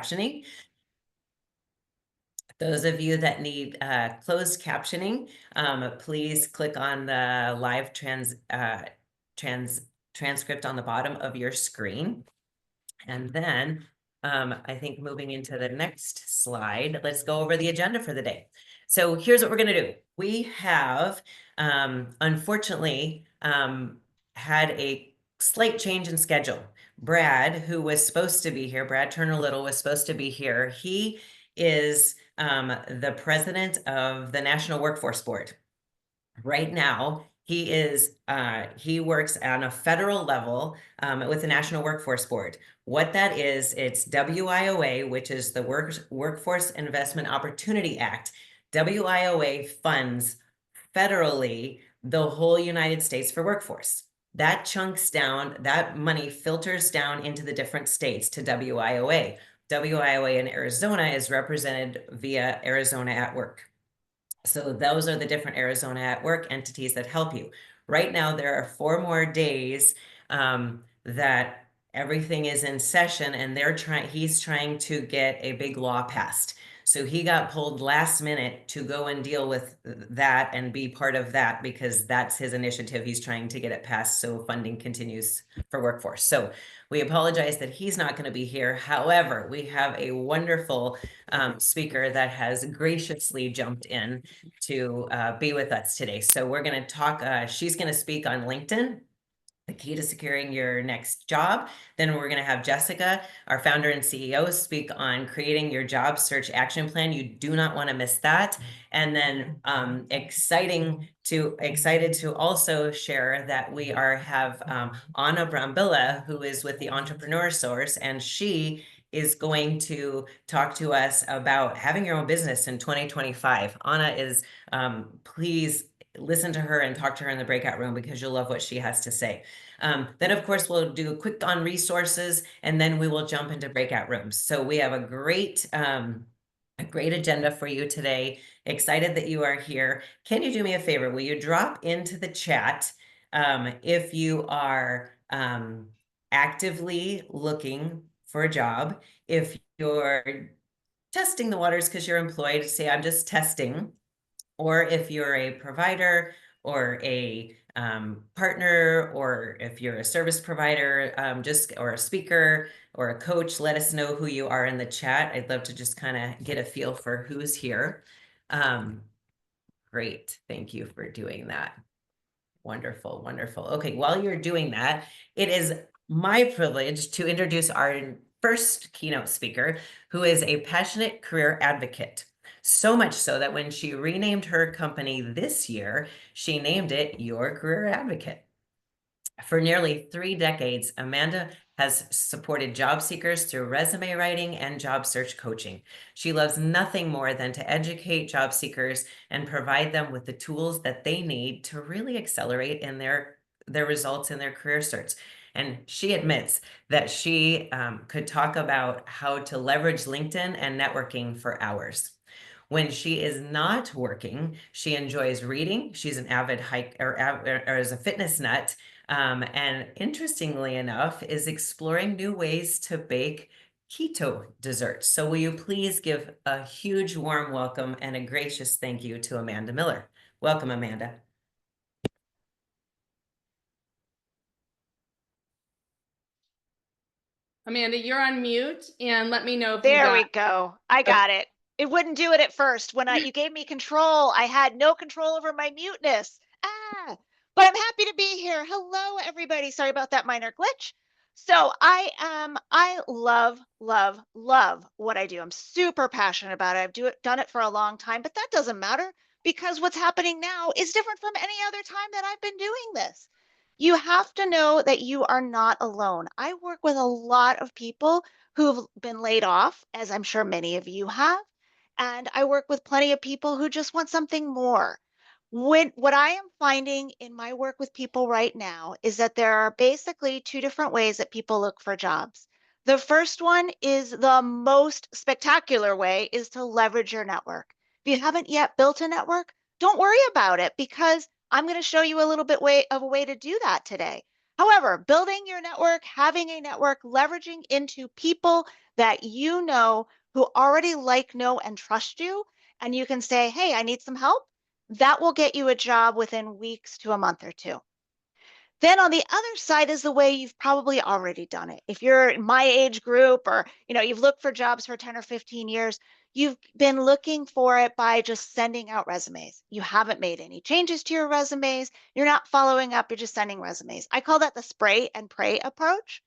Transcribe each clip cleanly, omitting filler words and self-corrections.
captioning. Those of you that need closed captioning, please click on the live transcript on the bottom of your screen. And then I think moving into the next slide, let's go over the agenda for the day. So here's what we're going to do. We have, unfortunately, had a slight change in schedule. Brad, who was supposed to be here, Brad Turner Little was supposed to be here. He is the president of the National Workforce Board. Right now, he works on a federal level with the National Workforce Board. What that is, it's WIOA, which is the Workforce Investment Opportunity Act. WIOA funds federally the whole United States for workforce. That chunks down, that money filters down into the different states to WIOA. WIOA in Arizona is represented via Arizona at Work. So those are the different Arizona at Work entities that help you. Right now, there are 4 more days that everything is in session, and he's trying to get a big law passed. So he got pulled last minute to go and deal with that and be part of that, because that's his initiative. He's trying to get it passed so funding continues for workforce. So we apologize that he's not going to be here. However, we have a wonderful speaker that has graciously jumped in to be with us today. So we're going to talk, she's going to speak on LinkedIn, the key to securing your next job. Then we're going to have Jessica, our founder and CEO, speak on creating your job search action plan. You do not want to miss that. And then excited to also share that we have Anna Brambilla, who is with the Entrepreneur Source, and she is going to talk to us about having your own business in 2025. Anna is, please listen to her and talk to her in the breakout room, because you'll love what she has to say. Then, of course, we'll do a quick on resources, and then we will jump into breakout rooms. So we have a great agenda for you today. Excited that you are here. Can you do me a favor? Will you drop into the chat if you are actively looking for a job? If you're testing the waters because you're employed, say, I'm just testing. Or if you're a provider or a partner, or if you're a service provider, or a speaker or a coach, let us know who you are in the chat. I'd love to just kind of get a feel for who's here. Great. Thank you for doing that. Wonderful, wonderful. Okay, while you're doing that, it is my privilege to introduce our first keynote speaker, who is a passionate career advocate. So much so that when she renamed her company this year, she named it Your Career Advocate. For nearly 3 decades, Amanda has supported job seekers through resume writing and job search coaching. She loves nothing more than to educate job seekers and provide them with the tools that they need to really accelerate in their results in their career search. And she admits that she could talk about how to leverage LinkedIn and networking for hours. When she is not working, she enjoys reading. She's an avid hiker, or is a fitness nut. And interestingly enough, is exploring new ways to bake keto desserts. So will you please give a huge warm welcome and a gracious thank you to Amanda Miller. Welcome, Amanda. Amanda, you're on mute, and let me know if there we go. I got it. It wouldn't do it at first. When you gave me control, I had no control over my muteness. But I'm happy to be here. Hello, everybody. Sorry about that minor glitch. So I love what I do. I'm super passionate about it. I've done it for a long time, but that doesn't matter, because what's happening now is different from any other time that I've been doing this. You have to know that you are not alone. I work with a lot of people who've been laid off, as I'm sure many of you have. And I work with plenty of people who just want something more. What I am finding in my work with people right now is that there are basically 2 different ways that people look for jobs. The first one is the most spectacular way, is to leverage your network. If you haven't yet built a network, don't worry about it, because I'm going to show you a little bit of a way to do that today. However, building your network, having a network, leveraging into people that you know who already like, know, and trust you, and you can say, hey, I need some help. That will get you a job within weeks to a month or two. Then on the other side is the way you've probably already done it. If you're in my age group, or you've looked for jobs for 10 or 15 years, you've been looking for it by just sending out resumes. You haven't made any changes to your resumes. You're not following up, you're just sending resumes. I call that the spray and pray approach.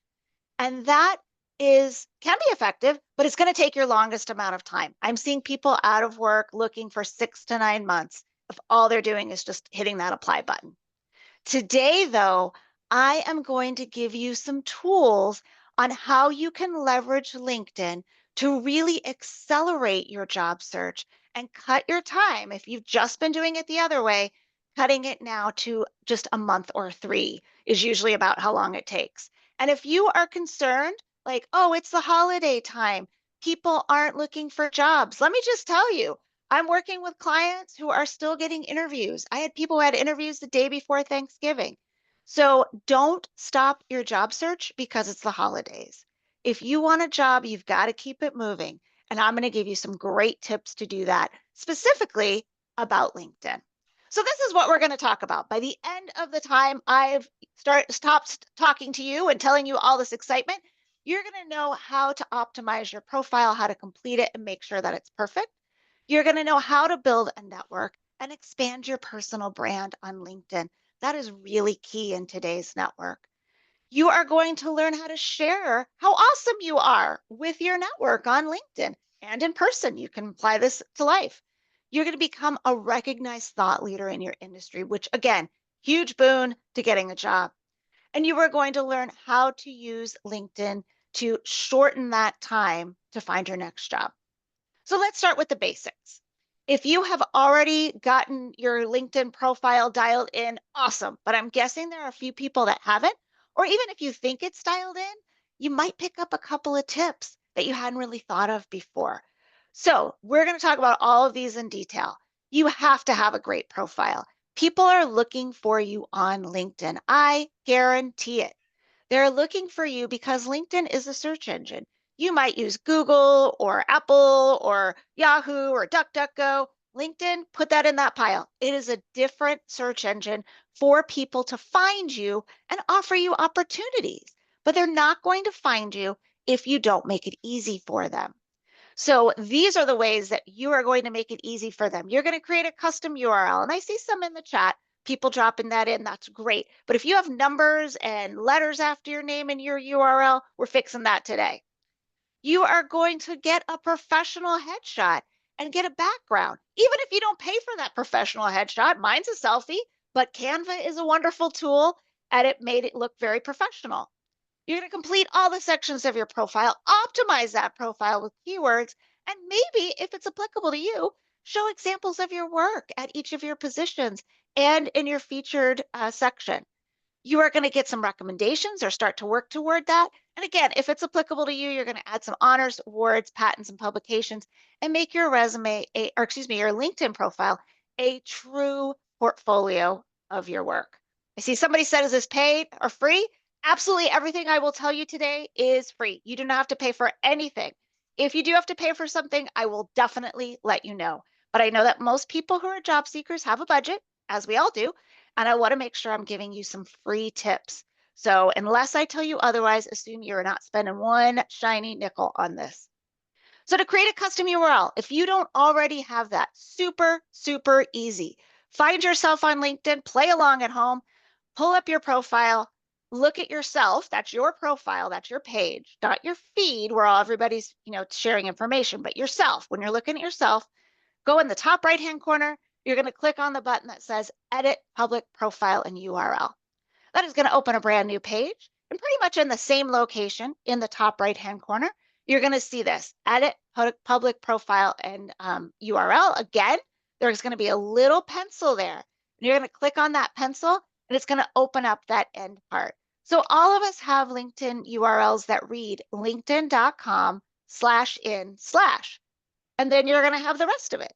And that can be effective, but it's going to take your longest amount of time. I'm seeing people out of work looking for 6 to 9 months if all they're doing is just hitting that apply button. Today, though, I am going to give you some tools on how you can leverage LinkedIn to really accelerate your job search and cut your time. If you've just been doing it the other way, cutting it now to just a month or 3 is usually about how long it takes. And if you are concerned, like, oh, it's the holiday time, people aren't looking for jobs, let me just tell you, I'm working with clients who are still getting interviews. I had people who had interviews the day before Thanksgiving. So don't stop your job search because it's the holidays. If you want a job, you've got to keep it moving. And I'm going to give you some great tips to do that, specifically about LinkedIn. So this is what we're going to talk about. By the end of the time I've stopped talking to you and telling you all this excitement, you're going to know how to optimize your profile, how to complete it, and make sure that it's perfect. You're going to know how to build a network and expand your personal brand on LinkedIn. That is really key in today's network. You are going to learn how to share how awesome you are with your network on LinkedIn and in person. You can apply this to life. You're going to become a recognized thought leader in your industry, which again, huge boon to getting a job. And you are going to learn how to use LinkedIn to shorten that time to find your next job. So let's start with the basics. If you have already gotten your LinkedIn profile dialed in, awesome. But I'm guessing there are a few people that haven't, or even if you think it's dialed in, you might pick up a couple of tips that you hadn't really thought of before. So we're going to talk about all of these in detail. You have to have a great profile. People are looking for you on LinkedIn. I guarantee it. They're looking for you because LinkedIn is a search engine. You might use Google or Apple or Yahoo or DuckDuckGo. LinkedIn, put that in that pile. It is a different search engine for people to find you and offer you opportunities, but they're not going to find you if you don't make it easy for them. So these are the ways that you are going to make it easy for them. You're going to create a custom URL, and I see some in the chat, people dropping that in, that's great. But if you have numbers and letters after your name in your URL, we're fixing that today. You are going to get a professional headshot and get a background. Even if you don't pay for that professional headshot, mine's a selfie, but Canva is a wonderful tool and it made it look very professional. You're going to complete all the sections of your profile, optimize that profile with keywords, and maybe, if it's applicable to you, show examples of your work at each of your positions and in your featured section. You are going to get some recommendations or start to work toward that. And again, if it's applicable to you, you're going to add some honors, awards, patents, and publications, and make your resume, your LinkedIn profile, a true portfolio of your work. I see somebody said, is this paid or free? Absolutely everything I will tell you today is free. You do not have to pay for anything. If you do have to pay for something, I will definitely let you know. But I know that most people who are job seekers have a budget, as we all do, and I want to make sure I'm giving you some free tips. So unless I tell you otherwise, assume you're not spending one shiny nickel on this. So to create a custom URL, if you don't already have that, super, super easy. Find yourself on LinkedIn, play along at home, pull up your profile, look at yourself. That's your profile, that's your page, not your feed where everybody's sharing information, but yourself. When you're looking at yourself, go in the top right-hand corner, you're going to click on the button that says Edit Public Profile and URL. That is going to open a brand new page, and pretty much in the same location in the top right-hand corner, you're going to see this, Edit Public Profile and URL. Again, there's going to be a little pencil there. And you're going to click on that pencil, and it's going to open up that end part. So all of us have LinkedIn URLs that read linkedin.com/in/, and then you're going to have the rest of it.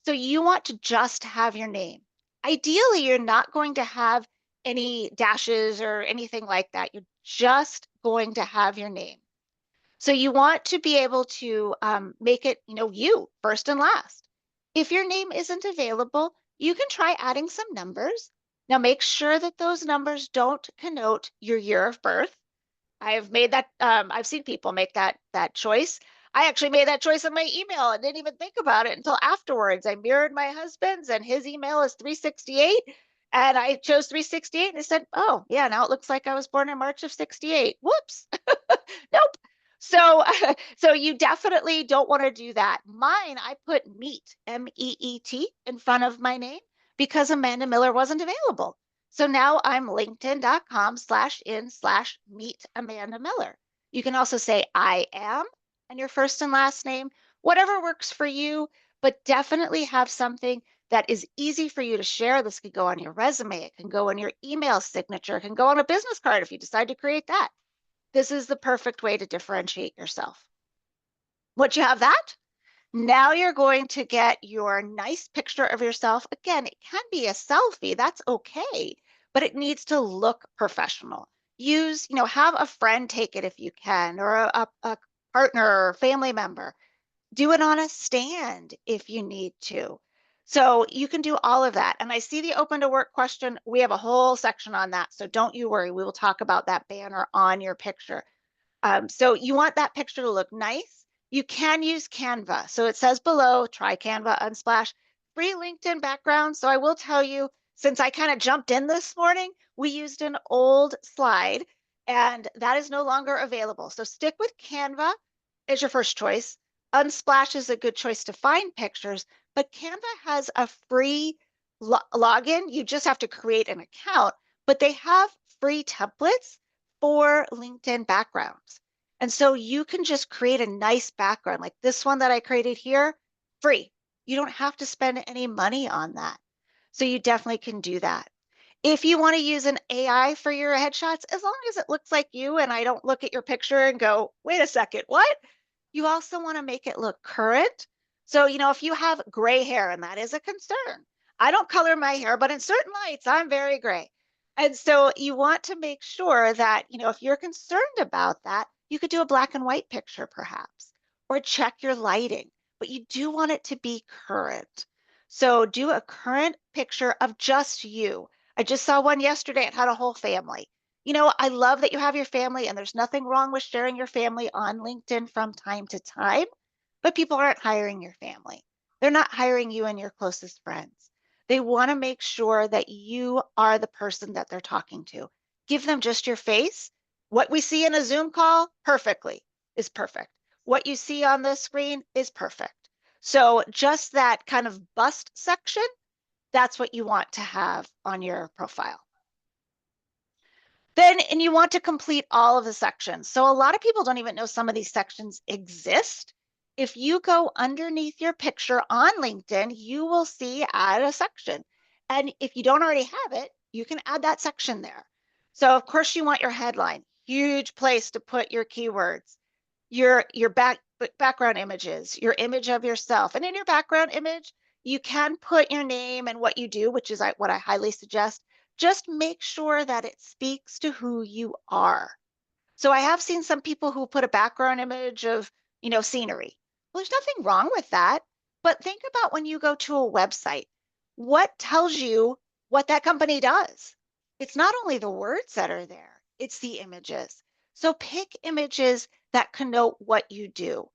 So you want to just have your name. Ideally, you're not going to have any dashes or anything like that. You're just going to have your name. So you want to be able to make it, you first and last. If your name isn't available, you can try adding some numbers. Now make sure that those numbers don't connote your year of birth. I've made that, I've seen people make that choice. I actually made that choice in my email and didn't even think about it until afterwards. I mirrored my husband's and his email is 368. And I chose 368 and I said, oh, yeah, now it looks like I was born in March of 68. Whoops. Nope. So, so you definitely don't want to do that. Mine, I put meet, M-E-E-T, in front of my name because Amanda Miller wasn't available. So now I'm linkedin.com/in/meet Amanda Miller. You can also say I am and your first and last name, whatever works for you, but definitely have something that is easy for you to share. This could go on your resume, it can go on your email signature, it can go on a business card if you decide to create that. This is the perfect way to differentiate yourself. Once you have that, now you're going to get your nice picture of yourself. Again, it can be a selfie, that's okay, but it needs to look professional. Use, have a friend take it if you can, or a partner or family member. Do it on a stand if you need to. So you can do all of that. And I see the open to work question. We have a whole section on that. So don't you worry. We will talk about that banner on your picture. So you want that picture to look nice. You can use Canva. So it says below, try Canva, Unsplash, free LinkedIn background. So I will tell you, since I kind of jumped in this morning, we used an old slide and that is no longer available. So stick with Canva as your first choice. Unsplash is a good choice to find pictures, but Canva has a free login. You just have to create an account, but they have free templates for LinkedIn backgrounds. And so you can just create a nice background like this one that I created here, free. You don't have to spend any money on that. So you definitely can do that. If you want to use an AI for your headshots, as long as it looks like you and I don't look at your picture and go, wait a second, what? You also want to make it look current. So, if you have gray hair, and that is a concern, I don't color my hair, but in certain lights, I'm very gray. And so you want to make sure that, if you're concerned about that, you could do a black and white picture perhaps, or check your lighting, but you do want it to be current. So do a current picture of just you. I just saw one yesterday. It had a whole family. I love that you have your family and there's nothing wrong with sharing your family on LinkedIn from time to time, but people aren't hiring your family. They're not hiring you and your closest friends. They want to make sure that you are the person that they're talking to. Give them just your face. What we see in a Zoom call perfectly is perfect. What you see on the screen is perfect. So just that kind of bust section, that's what you want to have on your profile. Then, and you want to complete all of the sections. So a lot of people don't even know some of these sections exist. If you go underneath your picture on LinkedIn, you will see add a section. And if you don't already have it, you can add that section there. So of course you want your headline, huge place to put your keywords, your background images, your image of yourself. And in your background image, you can put your name and what you do, which is what I highly suggest. Just make sure that it speaks to who you are. So I have seen some people who put a background image of, scenery. Well, there's nothing wrong with that. But think about when you go to a website, what tells you what that company does? It's not only the words that are there, it's the images. So pick images that connote what you do.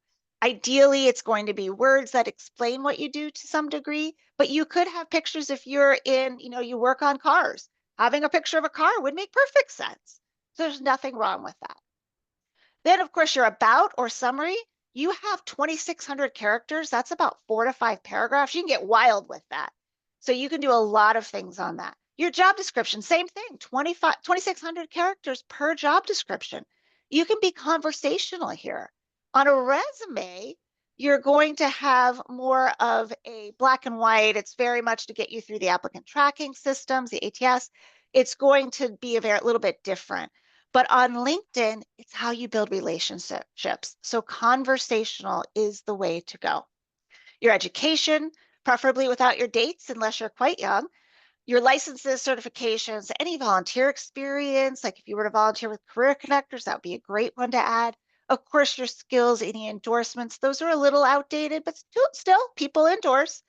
Ideally, it's going to be words that explain what you do to some degree, but you could have pictures if you're in, you work on cars. Having a picture of a car would make perfect sense. So there's nothing wrong with that. Then, of course, your about or summary, you have 2,600 characters. That's about 4 to 5 paragraphs. You can get wild with that. So you can do a lot of things on that. Your job description, same thing, 2,600 characters per job description. You can be conversational here. On a resume, you're going to have more of a black and white. It's very much to get you through the applicant tracking systems, the ATS. It's going to be a little bit different. But on LinkedIn, it's how you build relationships. So conversational is the way to go. Your education, preferably without your dates unless you're quite young. Your licenses, certifications, any volunteer experience, like if you were to volunteer with Career Connectors, that would be a great one to add. Of course, your skills, any endorsements, those are a little outdated, but still people endorse.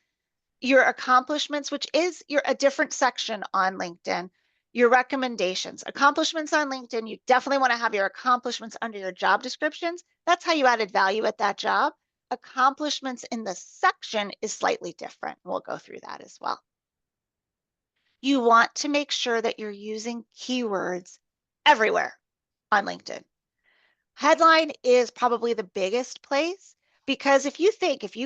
Your accomplishments, which is a different section on LinkedIn. Your recommendations, accomplishments on LinkedIn, you definitely want to have your accomplishments under your job descriptions. That's how you added value at that job. Accomplishments in the section is slightly different. We'll go through that as well. You want to make sure that you're using keywords everywhere on LinkedIn. Headline is probably the biggest place, because if you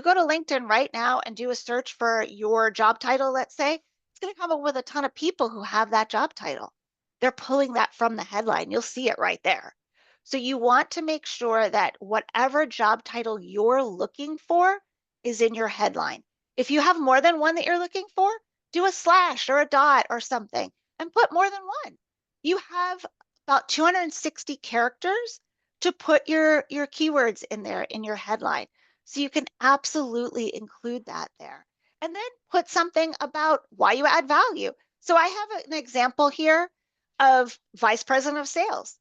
go to LinkedIn right now and do a search for your job title, let's say, it's going to come up with a ton of people who have that job title. They're pulling that from the headline. You'll see it right there. So you want to make sure that whatever job title you're looking for is in your headline. If you have more than one that you're looking for, do a slash or a dot or something and put more than one. You have about 260 characters to put your keywords in there in your headline. So you can absolutely include that there. And then put something about why you add value. So I have an example here of Vice President of Sales,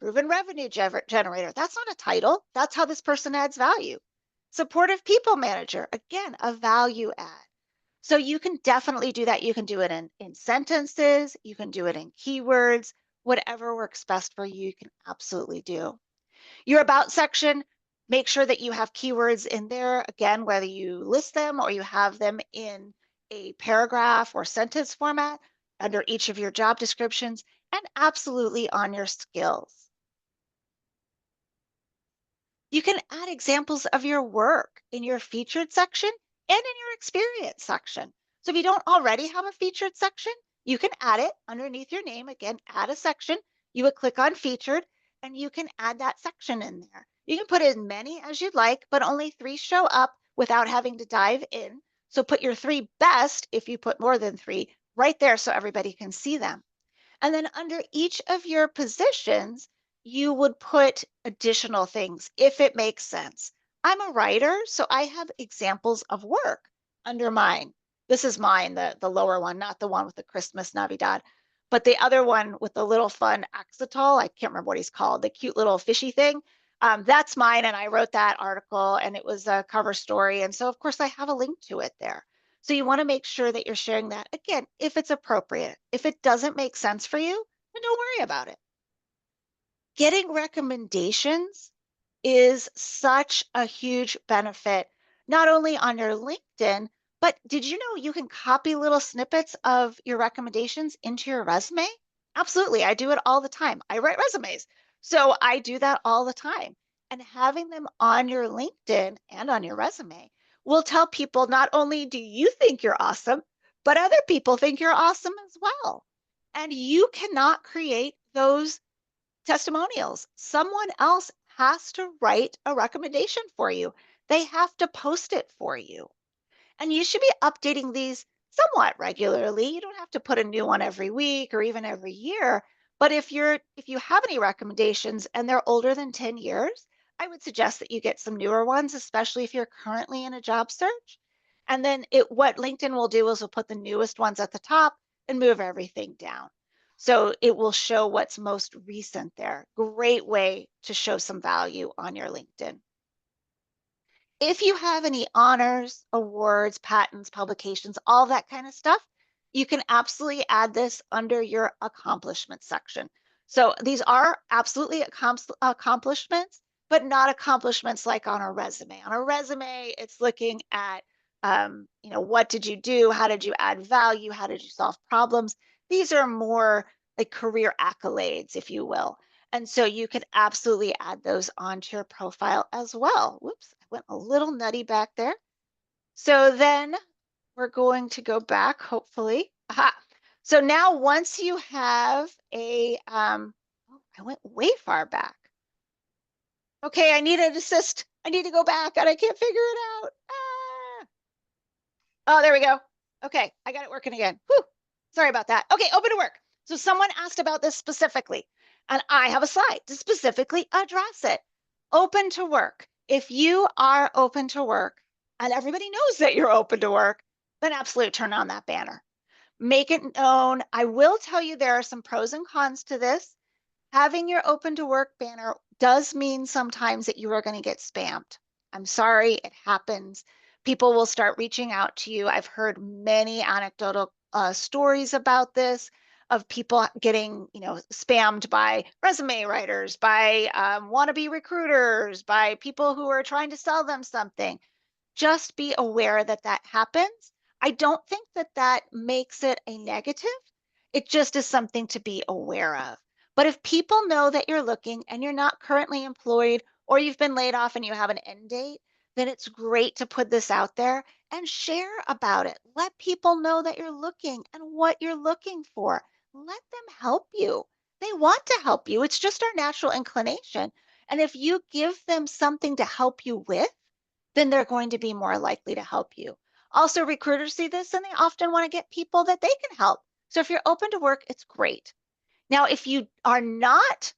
proven revenue generator. That's not a title. That's how this person adds value. Supportive people manager, again, a value add. So you can definitely do that. You can do it in sentences. You can do it in keywords. Whatever works best for you, you can absolutely do. Your about section, make sure that you have keywords in there, again, whether you list them or you have them in a paragraph or sentence format under each of your job descriptions, and absolutely on your skills. You can add examples of your work in your featured section and in your experience section. So if you don't already have a featured section, you can add it underneath your name. Again, add a section. You would click on featured and you can add that section in there. You can put as many as you'd like, but only 3 show up without having to dive in. So put your 3 best, if you put more than 3, right there so everybody can see them. And then under each of your positions, you would put additional things if it makes sense. I'm a writer, so I have examples of work under mine. This is mine, the lower one, not the one with the Christmas Navidad, but the other one with the little fun Axolotl. I can't remember what he's called, the cute little fishy thing. That's mine, and I wrote that article, and it was a cover story. And so, of course, I have a link to it there. So you want to make sure that you're sharing that, again, if it's appropriate. If it doesn't make sense for you, then don't worry about it. Getting recommendations is such a huge benefit, not only on your LinkedIn, but did you know you can copy little snippets of your recommendations into your resume? Absolutely, I do it all the time. I write resumes, so I do that all the time. And having them on your LinkedIn and on your resume will tell people not only do you think you're awesome, but other people think you're awesome as well. And you cannot create those testimonials. Someone else has to write a recommendation for you. They have to post it for you. And you should be updating these somewhat regularly. You don't have to put a new one every week or even every year. But if you have any recommendations and they're older than 10 years, I would suggest that you get some newer ones, especially if you're currently in a job search. And then what LinkedIn will do is will put the newest ones at the top and move everything down. So it will show what's most recent there. Great way to show some value on your LinkedIn. If you have any honors, awards, patents, publications, all that kind of stuff, you can absolutely add this under your accomplishments section. So these are absolutely accomplishments, but not accomplishments like on a resume. On a resume, it's looking at, what did you do? How did you add value? How did you solve problems? These are more like career accolades, if you will. And so you could absolutely add those onto your profile as well. Whoops, I went a little nutty back there. So then we're going to go back, hopefully. Aha. So now once you have I went way far back. Okay, I need an assist. I need to go back and I can't figure it out. Ah. Oh, there we go. Okay, I got it working again. Whew. Sorry about that. Okay, open to work. So someone asked about this specifically. And I have a slide to specifically address it. Open to work. If you are open to work and everybody knows that you're open to work, then absolutely turn on that banner. Make it known. I will tell you there are some pros and cons to this. Having your open to work banner does mean sometimes that you are going to get spammed. I'm sorry, it happens. People will start reaching out to you. I've heard many anecdotal stories about this, of people getting, spammed by resume writers, by wannabe recruiters, by people who are trying to sell them something. Just be aware that that happens. I don't think that that makes it a negative. It just is something to be aware of. But if people know that you're looking and you're not currently employed, or you've been laid off and you have an end date, then it's great to put this out there and share about it. Let people know that you're looking and what you're looking for. Let them help you. They want to help you. It's just our natural inclination. And if you give them something to help you with, then they're going to be more likely to help you. Also, recruiters see this and they often want to get people that they can help. So if you're open to work, it's great. Now, if you are not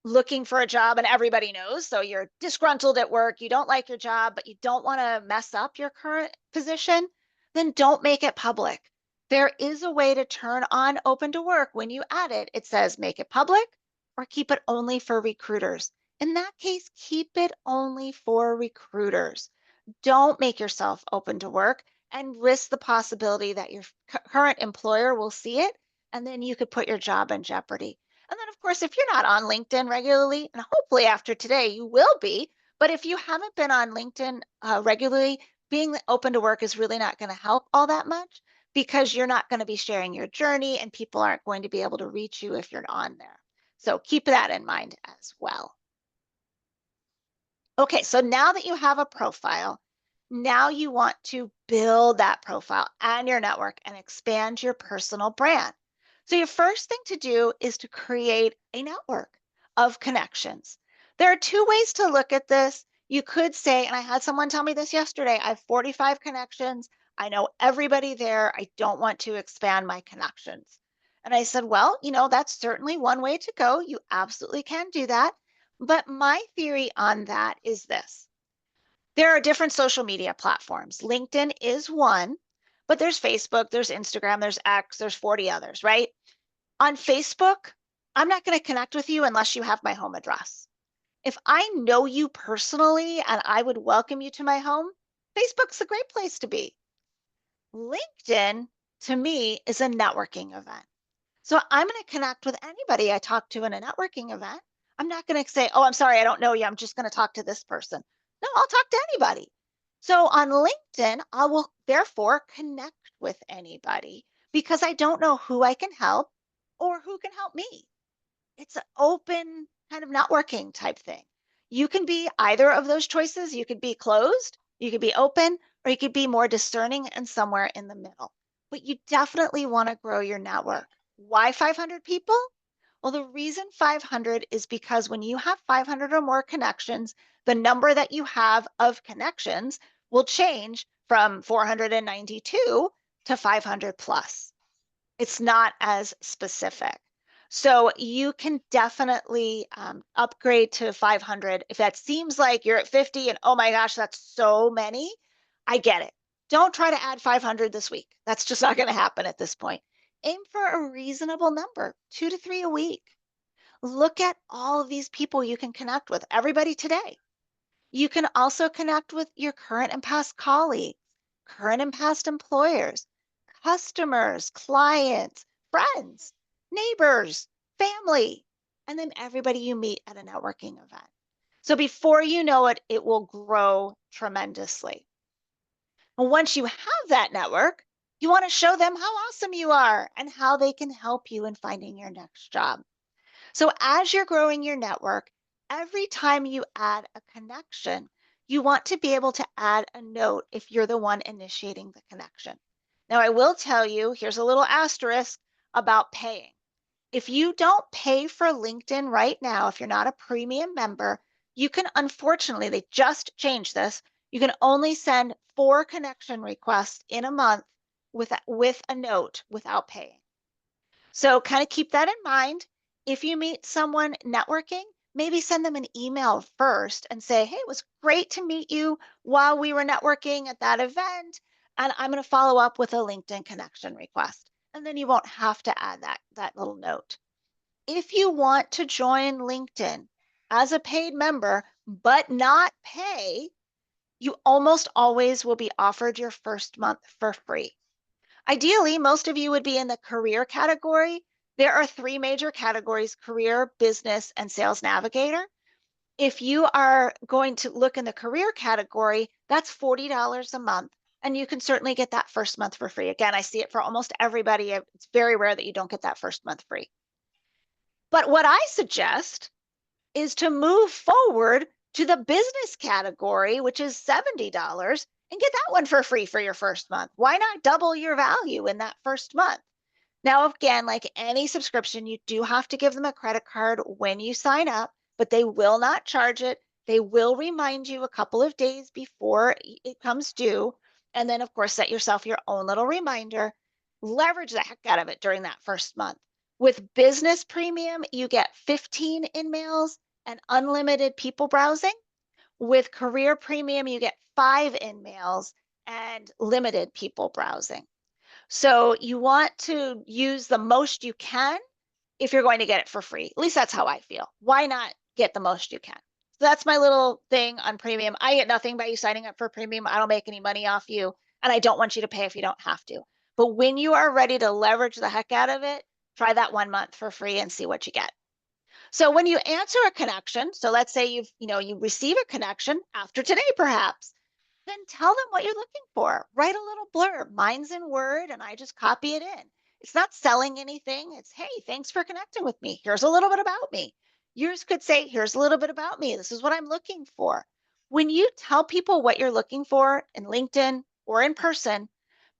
looking for a job and everybody knows, so you're disgruntled at work, you don't like your job, but you don't want to mess up your current position, then don't make it public. There is a way to turn on open to work. When you add it, it says make it public or keep it only for recruiters. In that case, keep it only for recruiters. Don't make yourself open to work and risk the possibility that your current employer will see it, and then you could put your job in jeopardy. And then, of course, if you're not on LinkedIn regularly, and hopefully after today you will be, but if you haven't been on LinkedIn regularly, being open to work is really not going to help all that much, because you're not going to be sharing your journey and people aren't going to be able to reach you if you're on there. So keep that in mind as well. Okay, so now that you have a profile, now you want to build that profile and your network and expand your personal brand. So your first thing to do is to create a network of connections. There are two ways to look at this. You could say, and I had someone tell me this yesterday, I have 45 connections. I know everybody there. I don't want to expand my connections. And I said, well, that's certainly one way to go. You absolutely can do that. But my theory on that is this. There are different social media platforms. LinkedIn is one, but there's Facebook, there's Instagram, there's X, there's 40 others, right? On Facebook, I'm not going to connect with you unless you have my home address. If I know you personally and I would welcome you to my home, Facebook's a great place to be. LinkedIn, to me, is a networking event. So I'm going to connect with anybody I talk to in a networking event. I'm not going to say, oh, I'm sorry, I don't know you. I'm just going to talk to this person. No, I'll talk to anybody. So on LinkedIn, I will therefore connect with anybody because I don't know who I can help or who can help me. It's an open kind of networking type thing. You can be either of those choices. You could be closed, you could be open, or you could be more discerning and somewhere in the middle. But you definitely want to grow your network. Why 500 people? Well, the reason 500 is because when you have 500 or more connections, the number that you have of connections will change from 492 to 500 plus. It's not as specific. So you can definitely upgrade to 500. If that seems like you're at 50 and oh my gosh, that's so many, I get it. Don't try to add 500 this week. That's just not going to happen at this point. Aim for a reasonable number, 2 to 3 a week. Look at all of these people you can connect with, everybody today. You can also connect with your current and past colleagues, current and past employers, customers, clients, friends, neighbors, family, and then everybody you meet at a networking event. So before you know it, it will grow tremendously. And once you have that network, you want to show them how awesome you are and how they can help you in finding your next job. So as you're growing your network, every time you add a connection, you want to be able to add a note if you're the one initiating the connection. Now, I will tell you, here's a little asterisk about paying. If you don't pay for LinkedIn right now, if you're not a premium member, you can, unfortunately, they just changed this. You can only send 4 connection requests in a month with a note without paying. So kind of keep that in mind. If you meet someone networking, maybe send them an email first and say, hey, it was great to meet you while we were networking at that event. And I'm going to follow up with a LinkedIn connection request. And then you won't have to add that little note. If you want to join LinkedIn, as a paid member, but not pay, you almost always will be offered your first month for free. Ideally, most of you would be in the career category. There are 3 major categories: career, business, and sales navigator. If you are going to look in the career category, that's $40 a month. And you can certainly get that first month for free. Again, I see it for almost everybody. It's very rare that you don't get that first month free. But what I suggest is to move forward to the business category, which is $70, and get that one for free for your first month. Why not double your value in that first month? Now, again, like any subscription, you do have to give them a credit card when you sign up, but they will not charge it. They will remind you a couple of days before it comes due. And then, of course, set yourself your own little reminder. Leverage the heck out of it during that first month. With Business Premium, you get 15 InMails and unlimited people browsing. With Career Premium, you get 5 InMails and limited people browsing. So you want to use the most you can if you're going to get it for free. At least that's how I feel. Why not get the most you can? So that's my little thing on premium. I get nothing by you signing up for premium. I don't make any money off you, and I don't want you to pay if you don't have to. But when you are ready to leverage the heck out of it, try that 1 month for free and see what you get. So when you answer a connection, so let's say you receive a connection after today, perhaps, then tell them what you're looking for. Write a little blurb. Mine's in Word and I just copy it in. It's not selling anything. It's, hey, thanks for connecting with me. Here's a little bit about me. Yours could say, here's a little bit about me. This is what I'm looking for. When you tell people what you're looking for in LinkedIn or in person,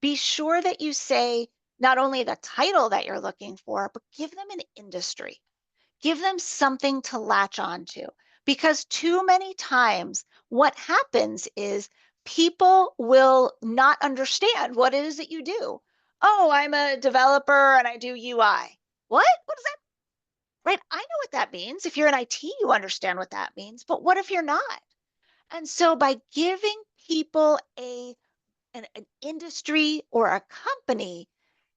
be sure that you say not only the title that you're looking for, but give them an industry. Give them something to latch onto, because too many times what happens is people will not understand what it is that you do. Oh, I'm a developer and I do UI. What? What does that? Right? I know what that means. If you're in IT, you understand what that means. But what if you're not? And so by giving people an industry or a company,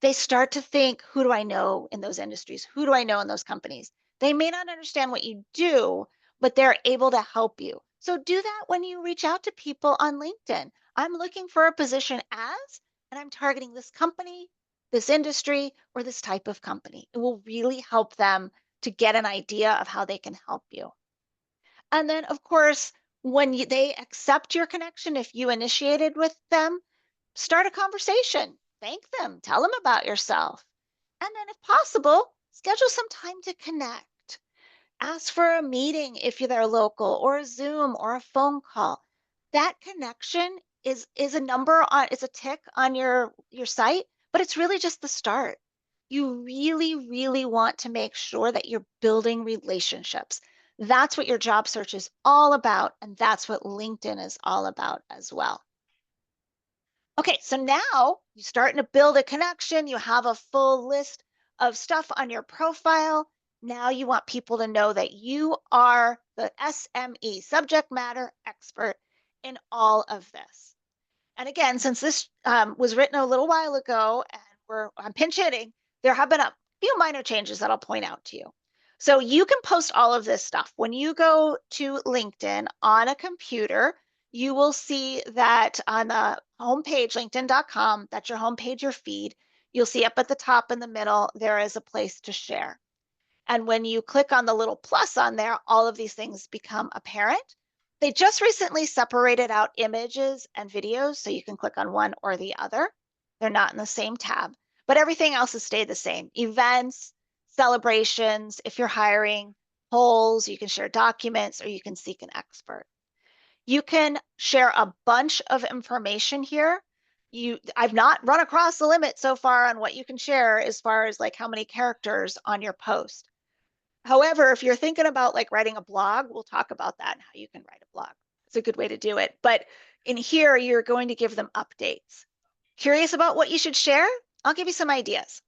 they start to think, who do I know in those industries? Who do I know in those companies? They may not understand what you do, but they're able to help you. So do that when you reach out to people on LinkedIn. I'm looking for a position as, and I'm targeting this company, this industry, or this type of company. It will really help them to get an idea of how they can help you. And then, of course, when they accept your connection, if you initiated with them, start a conversation. Thank them. Tell them about yourself. And then, if possible, schedule some time to connect. Ask for a meeting if they're local, or a Zoom or a phone call. That connection is a number on, it's a tick on your site, but it's really just the start. You really, really want to make sure that you're building relationships. That's what your job search is all about, and that's what LinkedIn is all about as well. Okay, so now you're starting to build a connection. You have a full list of stuff on your profile. Now you want people to know that you are the SME, subject matter expert, in all of this. And again, since this was written a little while ago and I'm pinch hitting, there have been a few minor changes that I'll point out to you. So you can post all of this stuff. When you go to LinkedIn on a computer, you will see that on the homepage, linkedin.com, that's your homepage, your feed. You'll see up at the top in the middle, there is a place to share. And when you click on the little plus on there, all of these things become apparent. They just recently separated out images and videos, so you can click on one or the other. They're not in the same tab, but everything else has stayed the same. Events, celebrations, if you're hiring, polls, you can share documents, or you can seek an expert. You can share a bunch of information here. I've not run across the limit so far on what you can share as far as like how many characters on your post. However, if you're thinking about like writing a blog, we'll talk about that and how you can write a blog. It's a good way to do it. But in here, you're going to give them updates. Curious about what you should share? I'll give you some ideas.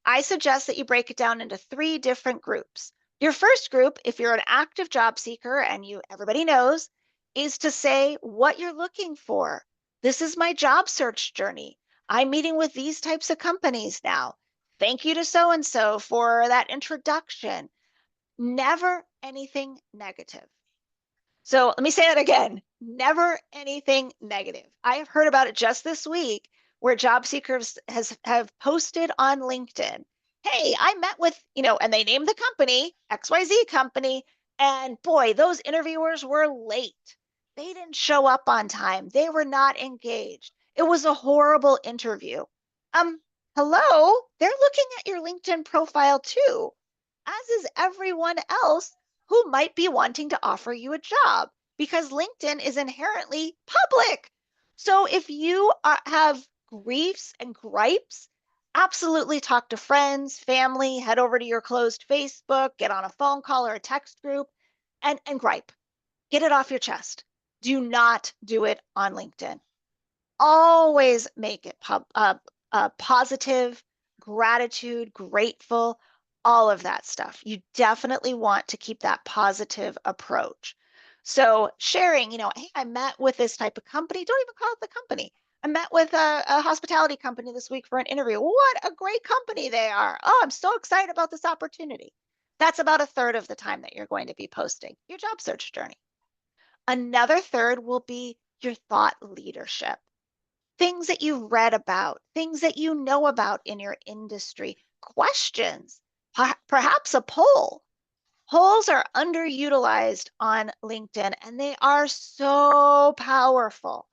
I suggest that you break it down into 3 different groups. Your first group, if you're an active job seeker and everybody knows, is to say what you're looking for. This is my job search journey. I'm meeting with these types of companies now. Thank you to so-and-so for that introduction. Never anything negative. So let me say that again. Never anything negative. I have heard about it just this week where job seekers have posted on LinkedIn, hey, I met with, and they named the company, XYZ company, and boy, those interviewers were late. They didn't show up on time. They were not engaged. It was a horrible interview. Um, hello, they're looking at your LinkedIn profile too, as is everyone else who might be wanting to offer you a job, because LinkedIn is inherently public. So if you have griefs and gripes, absolutely talk to friends, family, head over to your closed Facebook, get on a phone call or a text group and gripe. Get it off your chest. Do not do it on LinkedIn. Always make it positive, gratitude, grateful, all of that stuff. You definitely want to keep that positive approach. So sharing, hey, I met with this type of company. Don't even call it the company. I met with a hospitality company this week for an interview. What a great company they are. Oh, I'm so excited about this opportunity. That's about a third of the time that you're going to be posting your job search journey. Another third will be your thought leadership. Things that you've read about, things that you know about in your industry, questions, perhaps a poll. Polls are underutilized on LinkedIn and they are so powerful.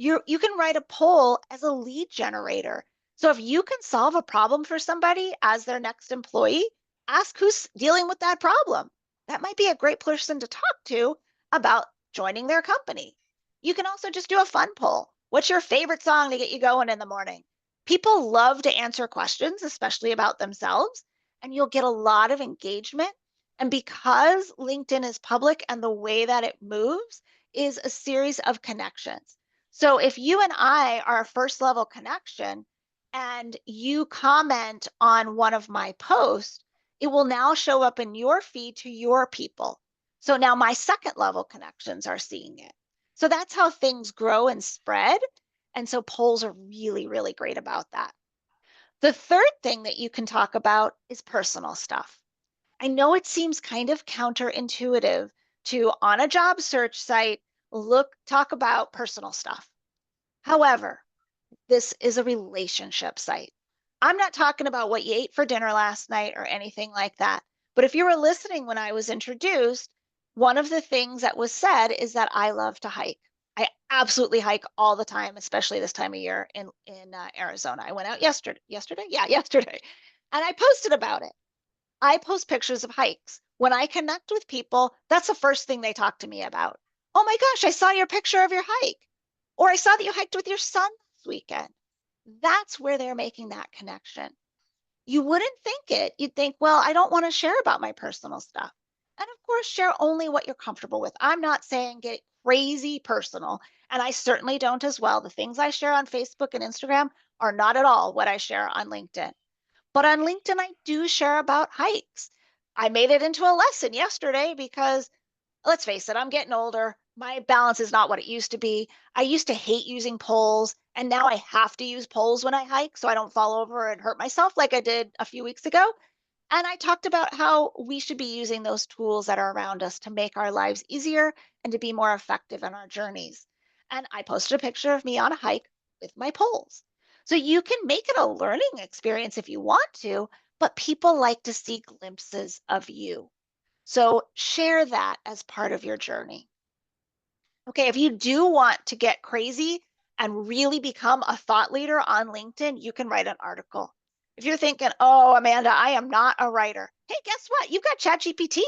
You can write a poll as a lead generator. So if you can solve a problem for somebody as their next employee, ask who's dealing with that problem. That might be a great person to talk to about joining their company. You can also just do a fun poll. What's your favorite song to get you going in the morning? People love to answer questions, especially about themselves, and you'll get a lot of engagement. And because LinkedIn is public and the way that it moves is a series of connections. So if you and I are a first level connection and you comment on one of my posts, it will now show up in your feed to your people. So now my second level connections are seeing it. So that's how things grow and spread. And so polls are really, really great about that. The third thing that you can talk about is personal stuff. I know it seems kind of counterintuitive to, on a job search site, talk about personal stuff. However, this is a relationship site. I'm not talking about what you ate for dinner last night or anything like that. But if you were listening when I was introduced, one of the things that was said is that I love to hike. I absolutely hike all the time, especially this time of year in Arizona. I went out yesterday. Yesterday? Yeah, yesterday. And I posted about it. I post pictures of hikes. When I connect with people, that's the first thing they talk to me about. Oh my gosh, I saw your picture of your hike. Or I saw that you hiked with your son this weekend. That's where they're making that connection. You wouldn't think it. You'd think, well, I don't want to share about my personal stuff. And of course, share only what you're comfortable with. I'm not saying get crazy personal, and I certainly don't as well. The things I share on Facebook and Instagram are not at all what I share on LinkedIn. But on LinkedIn, I do share about hikes. I made it into a lesson yesterday because let's face it, I'm getting older. My balance is not what it used to be. I used to hate using poles, and now I have to use poles when I hike so I don't fall over and hurt myself like I did a few weeks ago. And I talked about how we should be using those tools that are around us to make our lives easier and to be more effective in our journeys. And I posted a picture of me on a hike with my poles. So you can make it a learning experience if you want to, but people like to see glimpses of you. So share that as part of your journey. Okay, if you do want to get crazy and really become a thought leader on LinkedIn, you can write an article. If you're thinking, oh, Amanda, I am not a writer. Hey, guess what? You've got ChatGPT.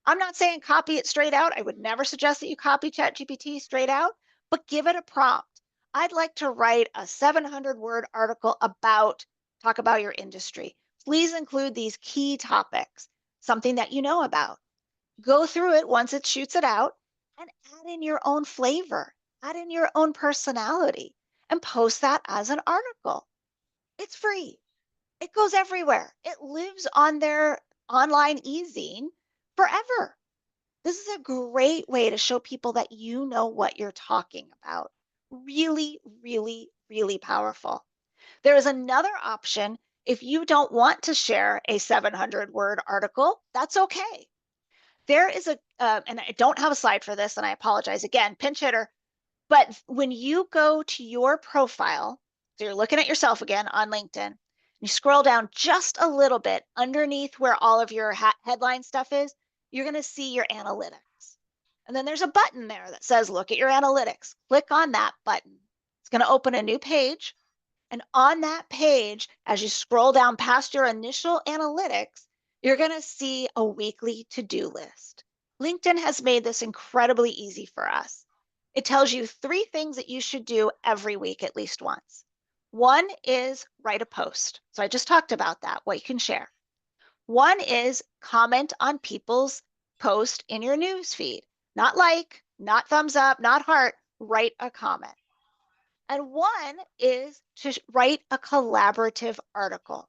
I'm not saying copy it straight out. I would never suggest that you copy ChatGPT straight out, but give it a prompt. I'd like to write a 700-word article talk about your industry. Please include these key topics, something that you know about. Go through it once it shoots it out and add in your own flavor, add in your own personality, and post that as an article. It's free. It goes everywhere. It lives on their online e-zine forever. This is a great way to show people that you know what you're talking about. Really, really, really powerful. There is another option If you don't want to share a 700-word article, that's okay. There is and I don't have a slide for this, and I apologize again, pinch hitter. But when you go to your profile, so you're looking at yourself again on LinkedIn, you scroll down just a little bit underneath where all of your headline stuff is, you're going to see your analytics. And then there's a button there that says, look at your analytics. Click on that button. It's going to open a new page. And on that page, as you scroll down past your initial analytics, you're going to see a weekly to-do list. LinkedIn has made this incredibly easy for us. It tells you 3 things that you should do every week at least once. One is write a post. So I just talked about that, what you can share. One is comment on people's post in your news feed. Not like, not thumbs up, not heart, write a comment. And one is to write a collaborative article.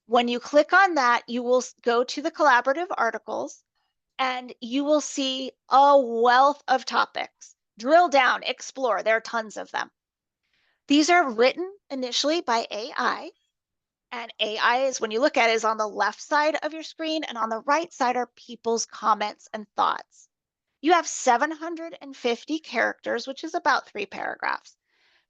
When you click on that, you will go to the collaborative articles and you will see a wealth of topics. Drill down, explore, there are tons of them. These are written initially by AI, and AI is, when you look at it, is on the left side of your screen, and on the right side are people's comments and thoughts. You have 750 characters, which is about 3 paragraphs,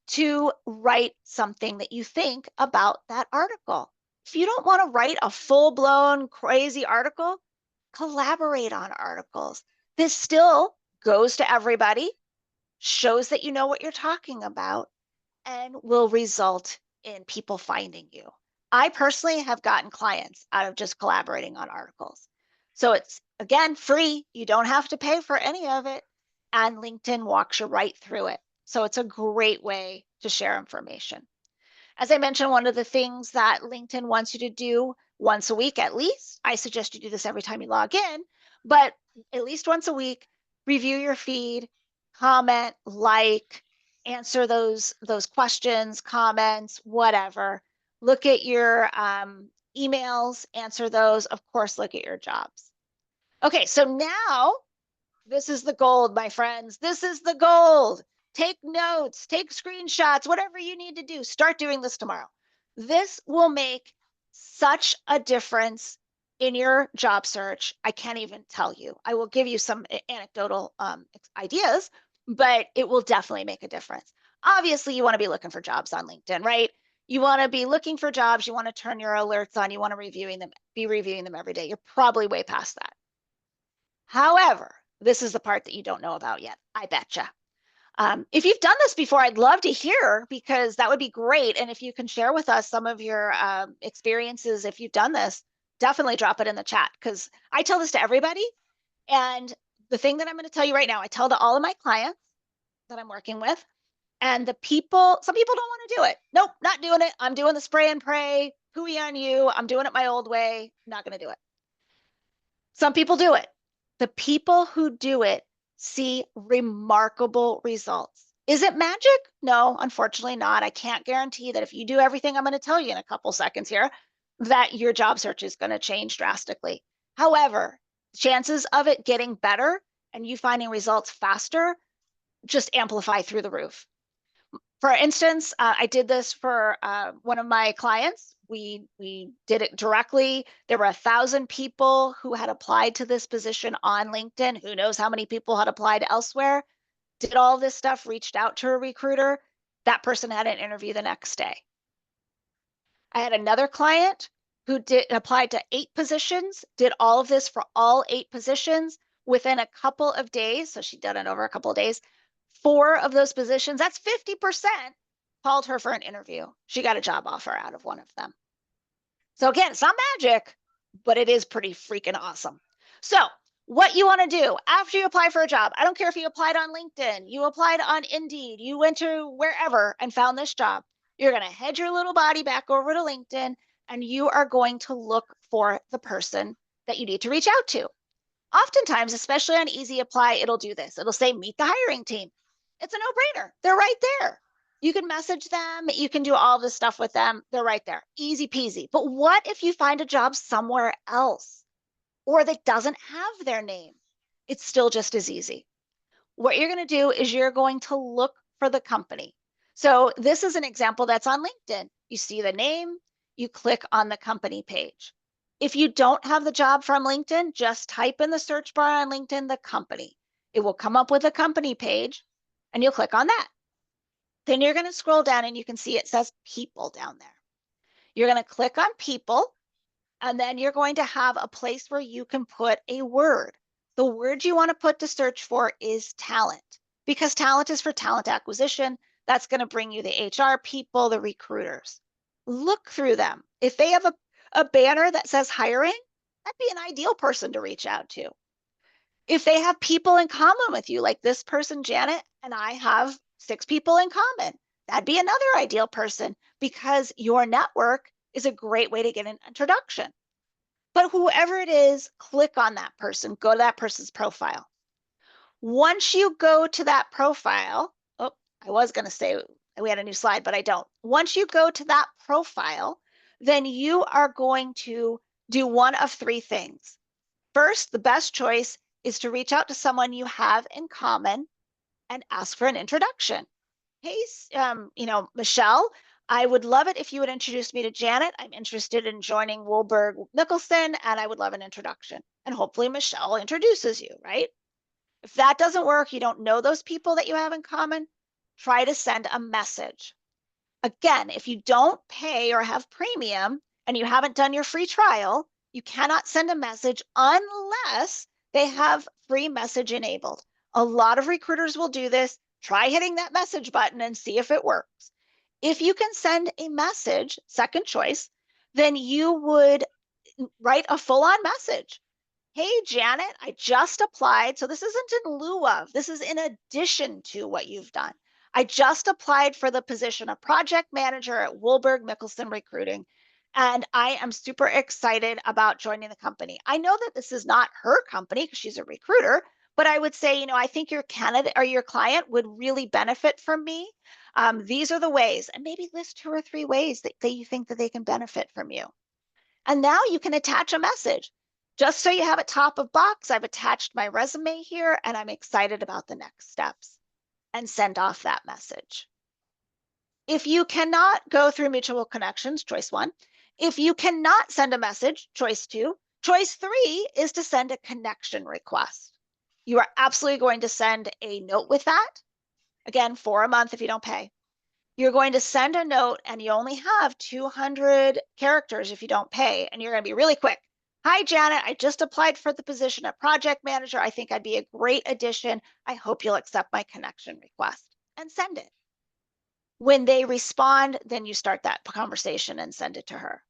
to write something that you think about that article. If you don't want to write a full-blown crazy article, collaborate on articles. This still goes to everybody, shows that you know what you're talking about, and will result in people finding you. I personally have gotten clients out of just collaborating on articles. So it's, again, free. You don't have to pay for any of it. And LinkedIn walks you right through it. So it's a great way to share information. As I mentioned, one of the things that LinkedIn wants you to do once a week at least, I suggest you do this every time you log in, but at least once a week, review your feed, comment, like, answer those questions, comments, whatever. Look at your emails, answer those. Of course, look at your jobs. Okay, so now this is the gold, my friends. This is the gold. Take notes, take screenshots, whatever you need to do. Start doing this tomorrow. This will make such a difference in your job search. I can't even tell you. I will give you some anecdotal ideas, but it will definitely make a difference. Obviously, you want to be looking for jobs on LinkedIn, right? You want to be looking for jobs. You want to turn your alerts on. You want to be reviewing them every day. You're probably way past that. However, this is the part that you don't know about yet, I betcha. If you've done this before, I'd love to hear, because that would be great. And if you can share with us some of your experiences, if you've done this, definitely drop it in the chat, because I tell this to everybody. And the thing that I'm going to tell you right now, I tell to all of my clients that I'm working with, and some people don't want to do it. Nope, not doing it. I'm doing the spray and pray, hooey on you. I'm doing it my old way. Not going to do it. Some people do it. The people who do it see remarkable results. Is it magic? No, unfortunately not. I can't guarantee that if you do everything I'm going to tell you in a couple seconds here, that your job search is going to change drastically. However, chances of it getting better and you finding results faster just amplify through the roof. For instance, I did this for one of my clients. We did it directly. There were 1,000 people who had applied to this position on LinkedIn. Who knows how many people had applied elsewhere? Did all this stuff, reached out to a recruiter. That person had an interview the next day. I had another client who applied to 8 positions, did all of this for all 8 positions within a couple of days. So she'd done it over a couple of days. 4 of those positions, that's 50%, called her for an interview. She got a job offer out of one of them. So again, it's not magic, but it is pretty freaking awesome. So what you want to do after you apply for a job, I don't care if you applied on LinkedIn, you applied on Indeed, you went to wherever and found this job, you're going to head your little body back over to LinkedIn, and you are going to look for the person that you need to reach out to. Oftentimes, especially on Easy Apply, it'll do this. It'll say, meet the hiring team. It's a no-brainer. They're right there. You can message them. You can do all this stuff with them. They're right there. Easy peasy. But what if you find a job somewhere else or that doesn't have their name? It's still just as easy. What you're going to do is you're going to look for the company. So this is an example that's on LinkedIn. You see the name, you click on the company page. If you don't have the job from LinkedIn, just type in the search bar on LinkedIn, the company. It will come up with a company page and you'll click on that. Then you're going to scroll down and you can see it says people down there. You're going to click on people, and then you're going to have a place where you can put a word. The word you want to put to search for is talent, because talent is for talent acquisition. That's going to bring you the HR people, the recruiters. Look through them. If they have a banner that says hiring, that'd be an ideal person to reach out to. If they have people in common with you, like this person, Janet, and I have 6 people in common, that'd be another ideal person, because your network is a great way to get an introduction. But whoever it is, click on that person, go to that person's profile. Once you go to that profile, oh, I was going to say we had a new slide, but I don't. Once you go to that profile, then you are going to do one of 3 things. First, the best choice is to reach out to someone you have in common and ask for an introduction. Hey, Michelle, I would love it if you would introduce me to Janet. I'm interested in joining Woolberg Nicholson, and I would love an introduction. And hopefully Michelle introduces you, right? If that doesn't work, you don't know those people that you have in common, try to send a message. Again, if you don't pay or have premium and you haven't done your free trial, you cannot send a message unless they have free message enabled. A lot of recruiters will do this. Try hitting that message button and see if it works. If you can send a message, second choice, then you would write a full-on message. Hey, Janet, I just applied. So this isn't in lieu of, this is in addition to what you've done. I just applied for the position of project manager at Woolberg Nicholson Recruiting, and I am super excited about joining the company. I know that this is not her company because she's a recruiter, but I would say, I think your candidate or your client would really benefit from me. These are the ways, and maybe list 2 or 3 ways that you think that they can benefit from you. And now you can attach a message. Just so you have it top of box, I've attached my resume here, and I'm excited about the next steps, and send off that message. If you cannot go through mutual connections, choice 1. If you cannot send a message, choice 2. Choice 3 is to send a connection request. You are absolutely going to send a note with that. Again, for a month if you don't pay. You're going to send a note, and you only have 200 characters if you don't pay, and you're going to be really quick. Hi, Janet, I just applied for the position of project manager. I think I'd be a great addition. I hope you'll accept my connection request, and send it. When they respond, then you start that conversation and send it to her.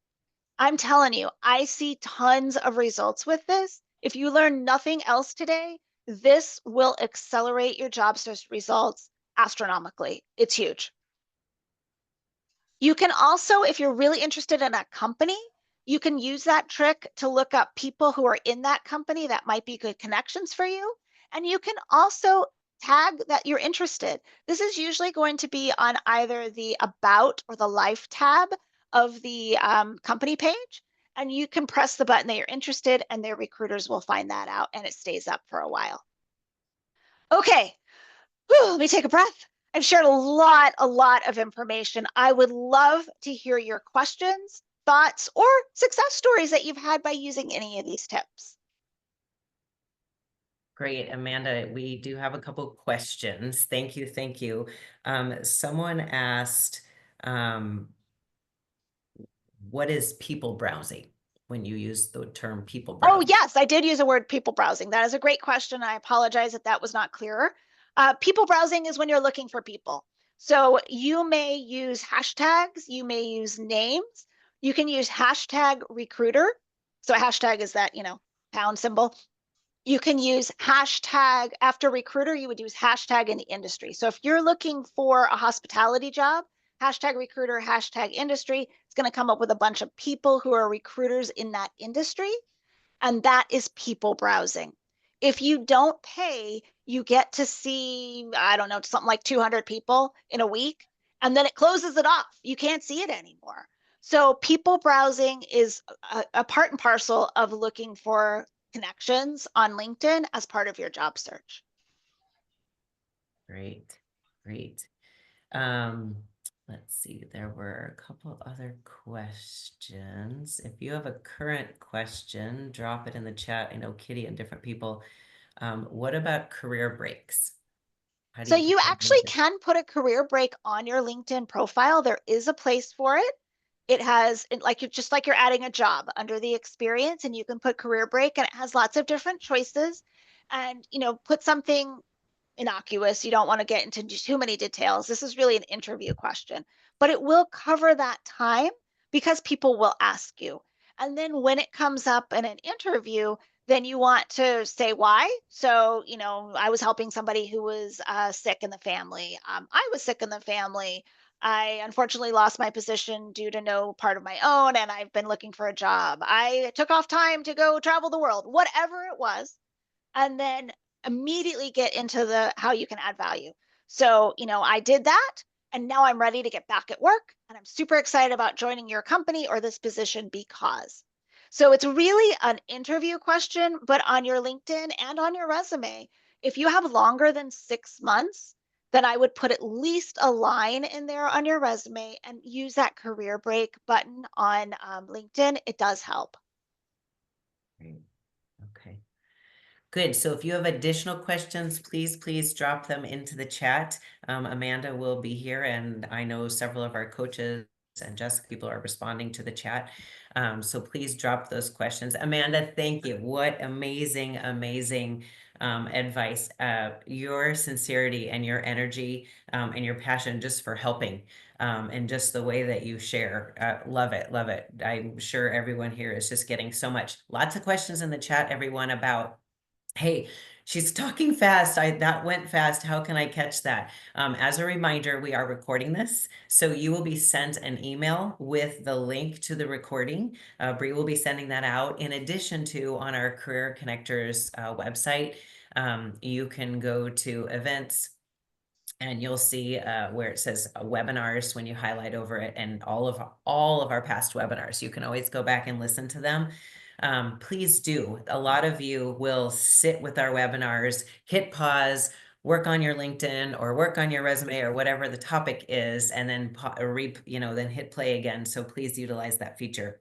I'm telling you, I see tons of results with this. If you learn nothing else today, this will accelerate your job search results astronomically. It's huge. You can also, if you're really interested in a company, you can use that trick to look up people who are in that company that might be good connections for you. And you can also tag that you're interested. This is usually going to be on either the About or the Life tab of the company page. And you can press the button that you're interested, and their recruiters will find that out, and it stays up for a while. Okay, let me take a breath. I've shared a lot of information. I would love to hear your questions, thoughts, or success stories that you've had by using any of these tips. Great, Amanda. We do have a couple questions. Thank you. Thank you. Someone asked, what is people browsing when you use the term people browsing? Oh, yes, I did use the word people browsing. That is a great question. I apologize if that was not clearer. People browsing is when you're looking for people. So you may use hashtags, you may use names, you can use hashtag recruiter. So a hashtag is that, pound symbol. You can use hashtag after recruiter, you would use hashtag in the industry. So if you're looking for a hospitality job, hashtag recruiter, hashtag industry, it's going to come up with a bunch of people who are recruiters in that industry. And that is people browsing. If you don't pay, you get to see, I don't know, something like 200 people in a week, and then it closes it off. You can't see it anymore. So people browsing is a part and parcel of looking for connections on LinkedIn as part of your job search. Great, great. let's see, there were a couple other questions. If you have a current question, drop it in the chat. I know Kitty and different people. What about career breaks? How do So you you keep them actually moving? can put a career break on your LinkedIn profile. There is a place for it. It has just like you're adding a job under the experience, and you can put career break, and it has lots of different choices. And put something innocuous. You don't want to get into too many details. This is really an interview question, but it will cover that time because people will ask you. And then when it comes up in an interview, then you want to say why. So, I was helping somebody who was sick in the family. I was sick in the family. I unfortunately lost my position due to no part of my own, and I've been looking for a job. I took off time to go travel the world, whatever it was, and then immediately get into the how you can add value. So, I did that, and now I'm ready to get back at work, and I'm super excited about joining your company or this position because. So it's really an interview question, but on your LinkedIn and on your resume, if you have longer than 6 months, then I would put at least a line in there on your resume and use that career break button on LinkedIn. It does help. Great. Okay. Good. So if you have additional questions, please drop them into the chat. Amanda will be here, and I know several of our coaches and Jessica people are responding to the chat. So please drop those questions. Amanda, thank you. What amazing, amazing advice. Your sincerity and your energy and your passion just for helping and just the way that you share. Love it. Love it. I'm sure everyone here is just getting so much. Lots of questions in the chat, everyone, about, hey, she's talking fast. That went fast. How can I catch that? As a reminder, we are recording this, so you will be sent an email with the link to the recording. Bree will be sending that out. In addition to, on our Career Connectors website, you can go to events, and you'll see where it says webinars when you highlight over it, and all of our past webinars. You can always go back and listen to them. Please do. A lot of you will sit with our webinars, hit pause, work on your LinkedIn or work on your resume or whatever the topic is, and then then hit play again. So please utilize that feature.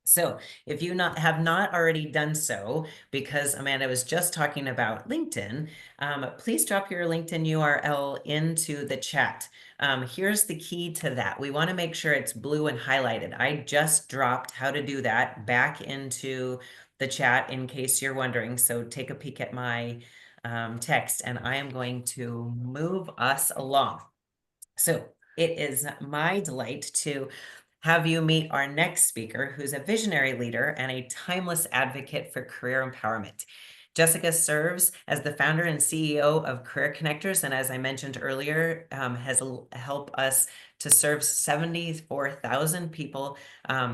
So if you have not already done so, because Amanda was just talking about LinkedIn, please drop your LinkedIn URL into the chat. Here's the key to that. We want to make sure it's blue and highlighted. I just dropped how to do that back into the chat in case you're wondering. So take a peek at my text, and I am going to move us along. So it is my delight to have you meet our next speaker, who's a visionary leader and a timeless advocate for career empowerment. Jessica serves as the founder and CEO of Career Connectors, and as I mentioned earlier, has helped us to serve 74,000 people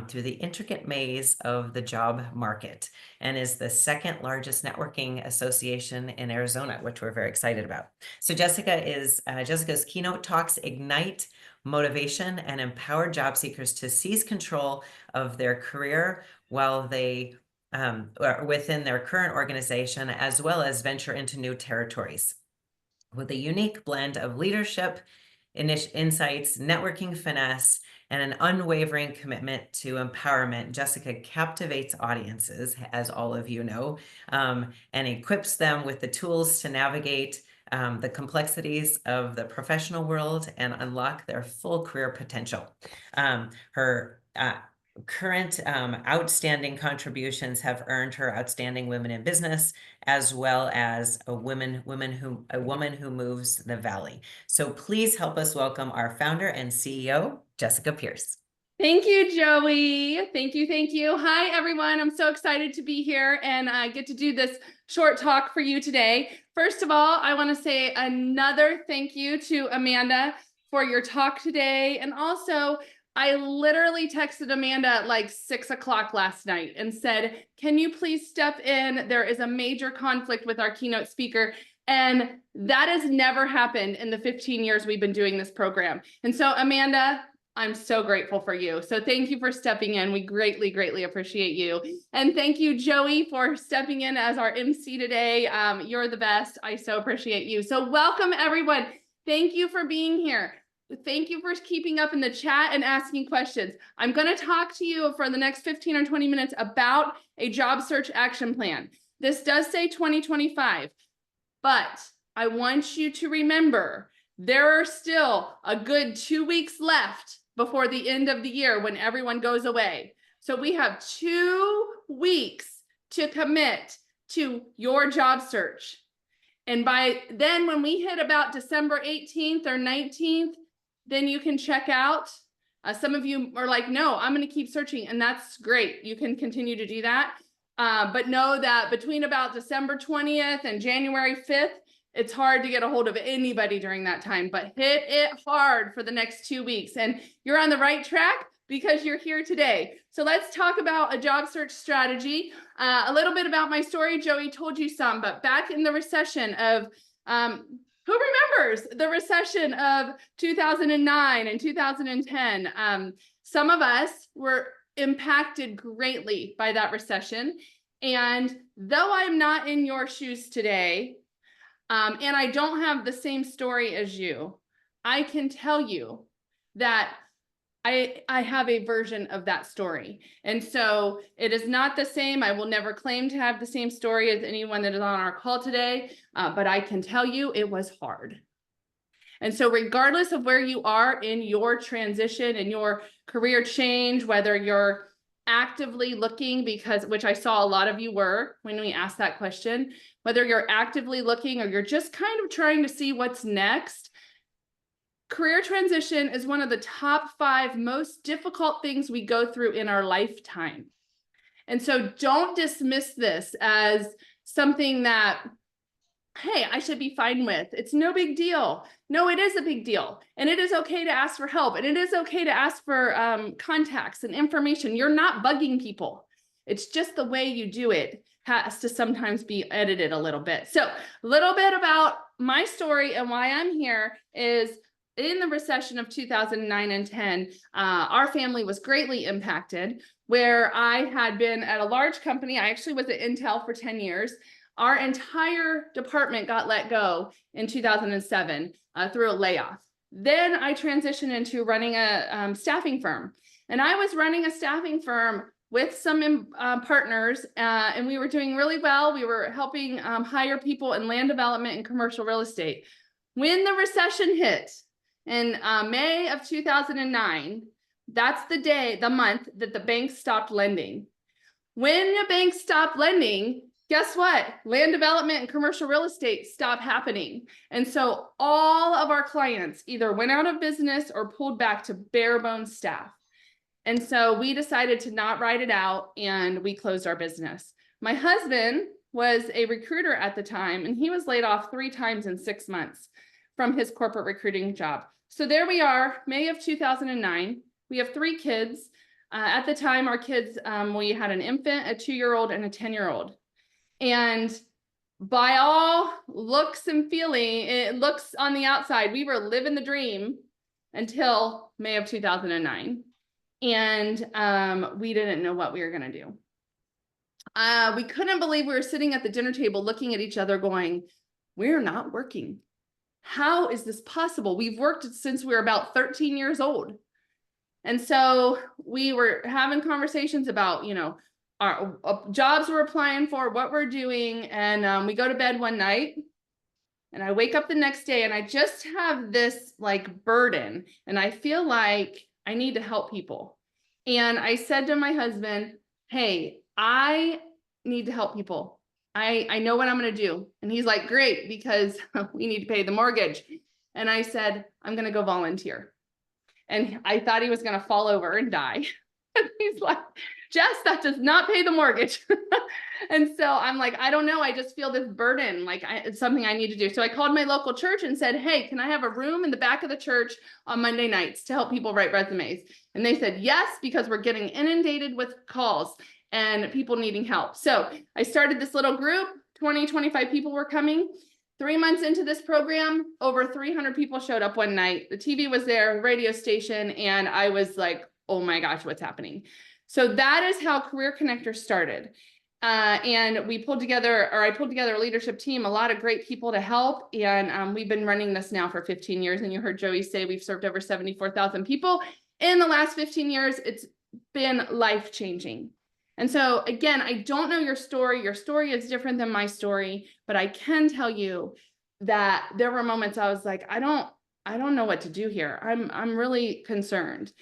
through the intricate maze of the job market, and is the second largest networking association in Arizona, which we're very excited about. So Jessica's keynote talks ignite motivation and empower job seekers to seize control of their career while they within their current organization, as well as venture into new territories. With a unique blend of leadership, insights, networking finesse, and an unwavering commitment to empowerment, Jessica captivates audiences, as all of you know, and equips them with the tools to navigate the complexities of the professional world and unlock their full career potential. Her current outstanding contributions have earned her Outstanding Women in Business, as well as a woman who moves the valley. So please help us welcome our founder and CEO, Jessica Pierce. Thank you, Joey. Thank you. Thank you. Hi, everyone. I'm so excited to be here and get to do this short talk for you today. First of all, I want to say another thank you to Amanda for your talk today. And also, I literally texted Amanda at like 6 o'clock last night and said, can you please step in? There is a major conflict with our keynote speaker. And that has never happened in the 15 years we've been doing this program. And so, Amanda, I'm so grateful for you. So thank you for stepping in. We greatly, greatly appreciate you. And thank you, Joey, for stepping in as our MC today. You're the best. I so appreciate you. So welcome, everyone. Thank you for being here. Thank you for keeping up in the chat and asking questions. I'm going to talk to you for the next 15 or 20 minutes about a job search action plan. This does say 2025, but I want you to remember there are still a good 2 weeks left before the end of the year when everyone goes away. So we have 2 weeks to commit to your job search. And by then, when we hit about December 18th or 19th, then you can check out. Some of you are like, no, I'm going to keep searching. And that's great. You can continue to do that. But know that between about December 20th and January 5th, it's hard to get a hold of anybody during that time, but hit it hard for the next 2 weeks. And you're on the right track because you're here today. So let's talk about a job search strategy. A little bit about my story. Joey told you some, but back in the recession of, who remembers the recession of 2009 and 2010? Some of us were impacted greatly by that recession. And though I'm not in your shoes today, and I don't have the same story as you, I can tell you that I have a version of that story. And so it is not the same. I will never claim to have the same story as anyone that is on our call today, but I can tell you it was hard. And so regardless of where you are in your transition and your career change, whether you're actively looking, because which I saw a lot of you were when we asked that question, whether you're actively looking or you're just kind of trying to see what's next, career transition is one of the top 5 most difficult things we go through in our lifetime. And so don't dismiss this as something that, hey, I should be fine with. It's no big deal. No, it is a big deal. And it is okay to ask for help. And it is okay to ask for contacts and information. You're not bugging people. It's just the way you do it has to sometimes be edited a little bit. So a little bit about my story and why I'm here is in the recession of 2009 and 10, our family was greatly impacted where I had been at a large company. I actually was at Intel for 10 years. Our entire department got let go in 2007 through a layoff. Then I transitioned into running a staffing firm. And I was running a staffing firm with some partners, and we were doing really well. We were helping hire people in land development and commercial real estate. When the recession hit in May of 2009, that's the month that the banks stopped lending. When the banks stopped lending, guess what? Land development and commercial real estate stopped happening. And so all of our clients either went out of business or pulled back to bare bones staff. And so we decided to not ride it out and we closed our business. My husband was a recruiter at the time and he was laid off 3 times in 6 months from his corporate recruiting job. So there we are, May of 2009. We have 3 kids. At the time, our kids, we had an infant, a 2-year-old and a 10-year-old. And by all looks and feeling, it looks on the outside, we were living the dream until May of 2009. And we didn't know what we were going to do. We couldn't believe we were sitting at the dinner table looking at each other going, we're not working. How is this possible? We've worked since we were about 13 years old. And so we were having conversations about, our jobs we're applying for, what we're doing. And we go to bed one night and I wake up the next day and I just have this like burden and I feel like I need to help people. And I said to my husband, hey, I need to help people. I know what I'm going to do. And he's like, great, because we need to pay the mortgage. And I said, I'm going to go volunteer. And I thought he was going to fall over and die. And he's like, Jess, that does not pay the mortgage. And so I'm like, I don't know. I just feel this burden, like it's something I need to do. So I called my local church and said, hey, can I have a room in the back of the church on Monday nights to help people write resumes? And they said, yes, because we're getting inundated with calls and people needing help. So I started this little group, 20, 25 people were coming. 3 months into this program, over 300 people showed up one night. The TV was there, radio station, and I was like, oh my gosh, what's happening? So that is how Career Connector started. And we pulled together, or I pulled together a leadership team, a lot of great people to help. And we've been running this now for 15 years. And you heard Joey say we've served over 74,000 people in the last 15 years. It's been life-changing. And so again, I don't know your story. Your story is different than my story, but I can tell you that there were moments I was like, I don't know what to do here. I'm really concerned.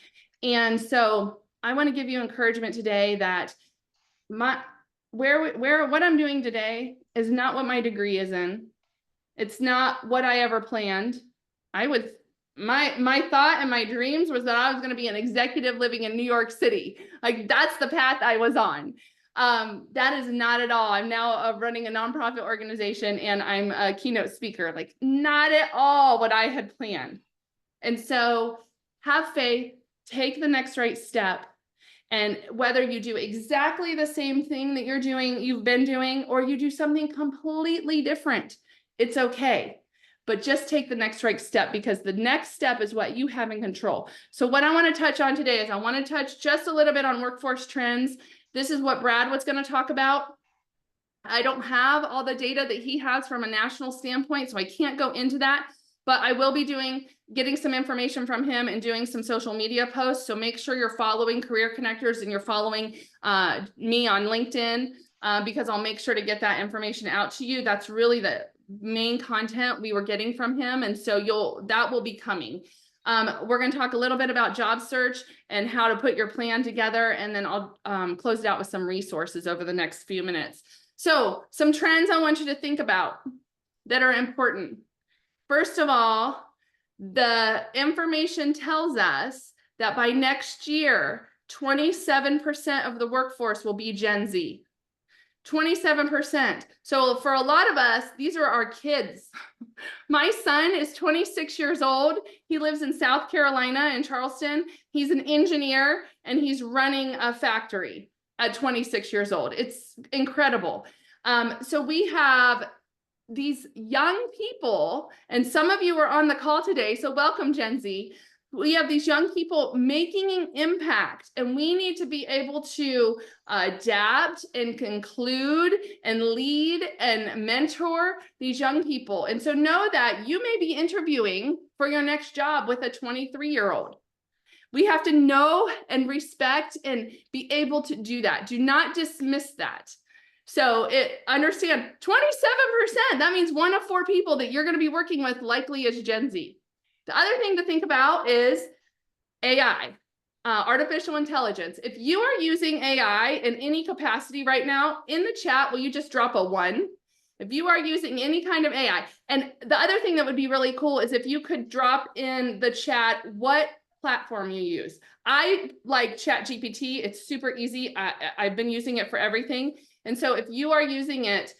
And so I want to give you encouragement today that what I'm doing today is not what my degree is in. It's not what I ever planned. My thought and my dreams was that I was going to be an executive living in New York City. Like that's the path I was on. That is not at all. I'm now running a nonprofit organization and I'm a keynote speaker, like not at all what I had planned. And so have faith, take the next right step. And whether you do exactly the same thing that you've been doing, or you do something completely different, it's okay. But just take the next right step, because the next step is what you have in control. So what I want to touch on today is I want to touch just a little bit on workforce trends. This is what Brad was going to talk about. I don't have all the data that he has from a national standpoint, so I can't go into that. But I will be getting some information from him and doing some social media posts. So make sure you're following Career Connectors and you're following me on LinkedIn, because I'll make sure to get that information out to you. That's really the main content we were getting from him. And so that will be coming. We're going to talk a little bit about job search and how to put your plan together. And then I'll close it out with some resources over the next few minutes. So some trends I want you to think about that are important. First of all, the information tells us that by next year, 27% of the workforce will be Gen Z. 27%. So for a lot of us, these are our kids. My son is 26 years old. He lives in South Carolina in Charleston. He's an engineer and he's running a factory at 26 years old. It's incredible. So we have these young people, and some of you are on the call today, so welcome, Gen Z. We have these young people making an impact, and we need to be able to adapt and conclude and lead and mentor these young people. And so know that you may be interviewing for your next job with a 23-year-old. We have to know and respect and be able to do that. Do not dismiss that. So understand 27%, that means 1 of 4 people that you're going to be working with likely is Gen Z. The other thing to think about is AI, artificial intelligence. If you are using AI in any capacity right now, in the chat, will you just drop a 1? If you are using any kind of AI. And the other thing that would be really cool is if you could drop in the chat what platform you use. I like ChatGPT. It's super easy. I've been using it for everything. And so if you are using it,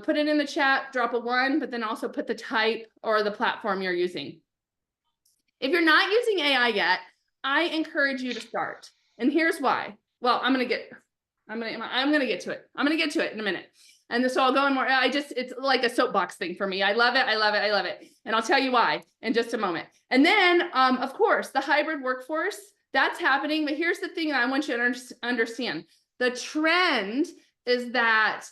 put it in the chat, drop a 1, but then also put the type or the platform you're using. If you're not using AI yet, I encourage you to start. And here's why. Well, I'm going to get to it. I'm going to get to it in a minute. And so I'll go in more. It's like a soapbox thing for me. I love it. I love it. I love it. And I'll tell you why in just a moment. And then, of course, the hybrid workforce, that's happening. But here's the thing that I want you to understand. The trend is that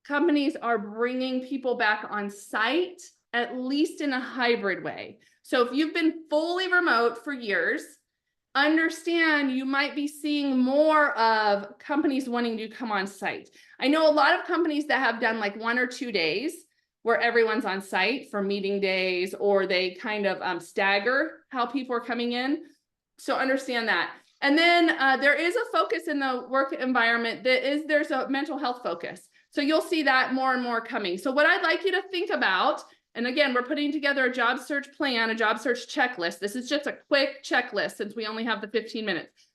companies are bringing people back on site, at least in a hybrid way. So if you've been fully remote for years, understand you might be seeing more of companies wanting to come on site. I know a lot of companies that have done like 1 or 2 days where everyone's on site for meeting days, or they kind of stagger how people are coming in. So understand that. And then there is a focus in the work environment there's a mental health focus. So you'll see that more and more coming. So what I'd like you to think about, and again, we're putting together a job search plan, a job search checklist. This is just a quick checklist since we only have the 15 minutes.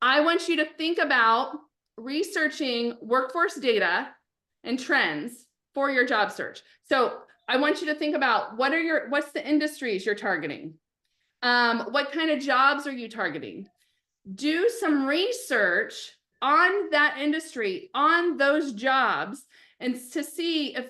I want you to think about researching workforce data and trends for your job search. So I want you to think about what's the industries you're targeting? What kind of jobs are you targeting? Do some research on that industry, on those jobs, and to see if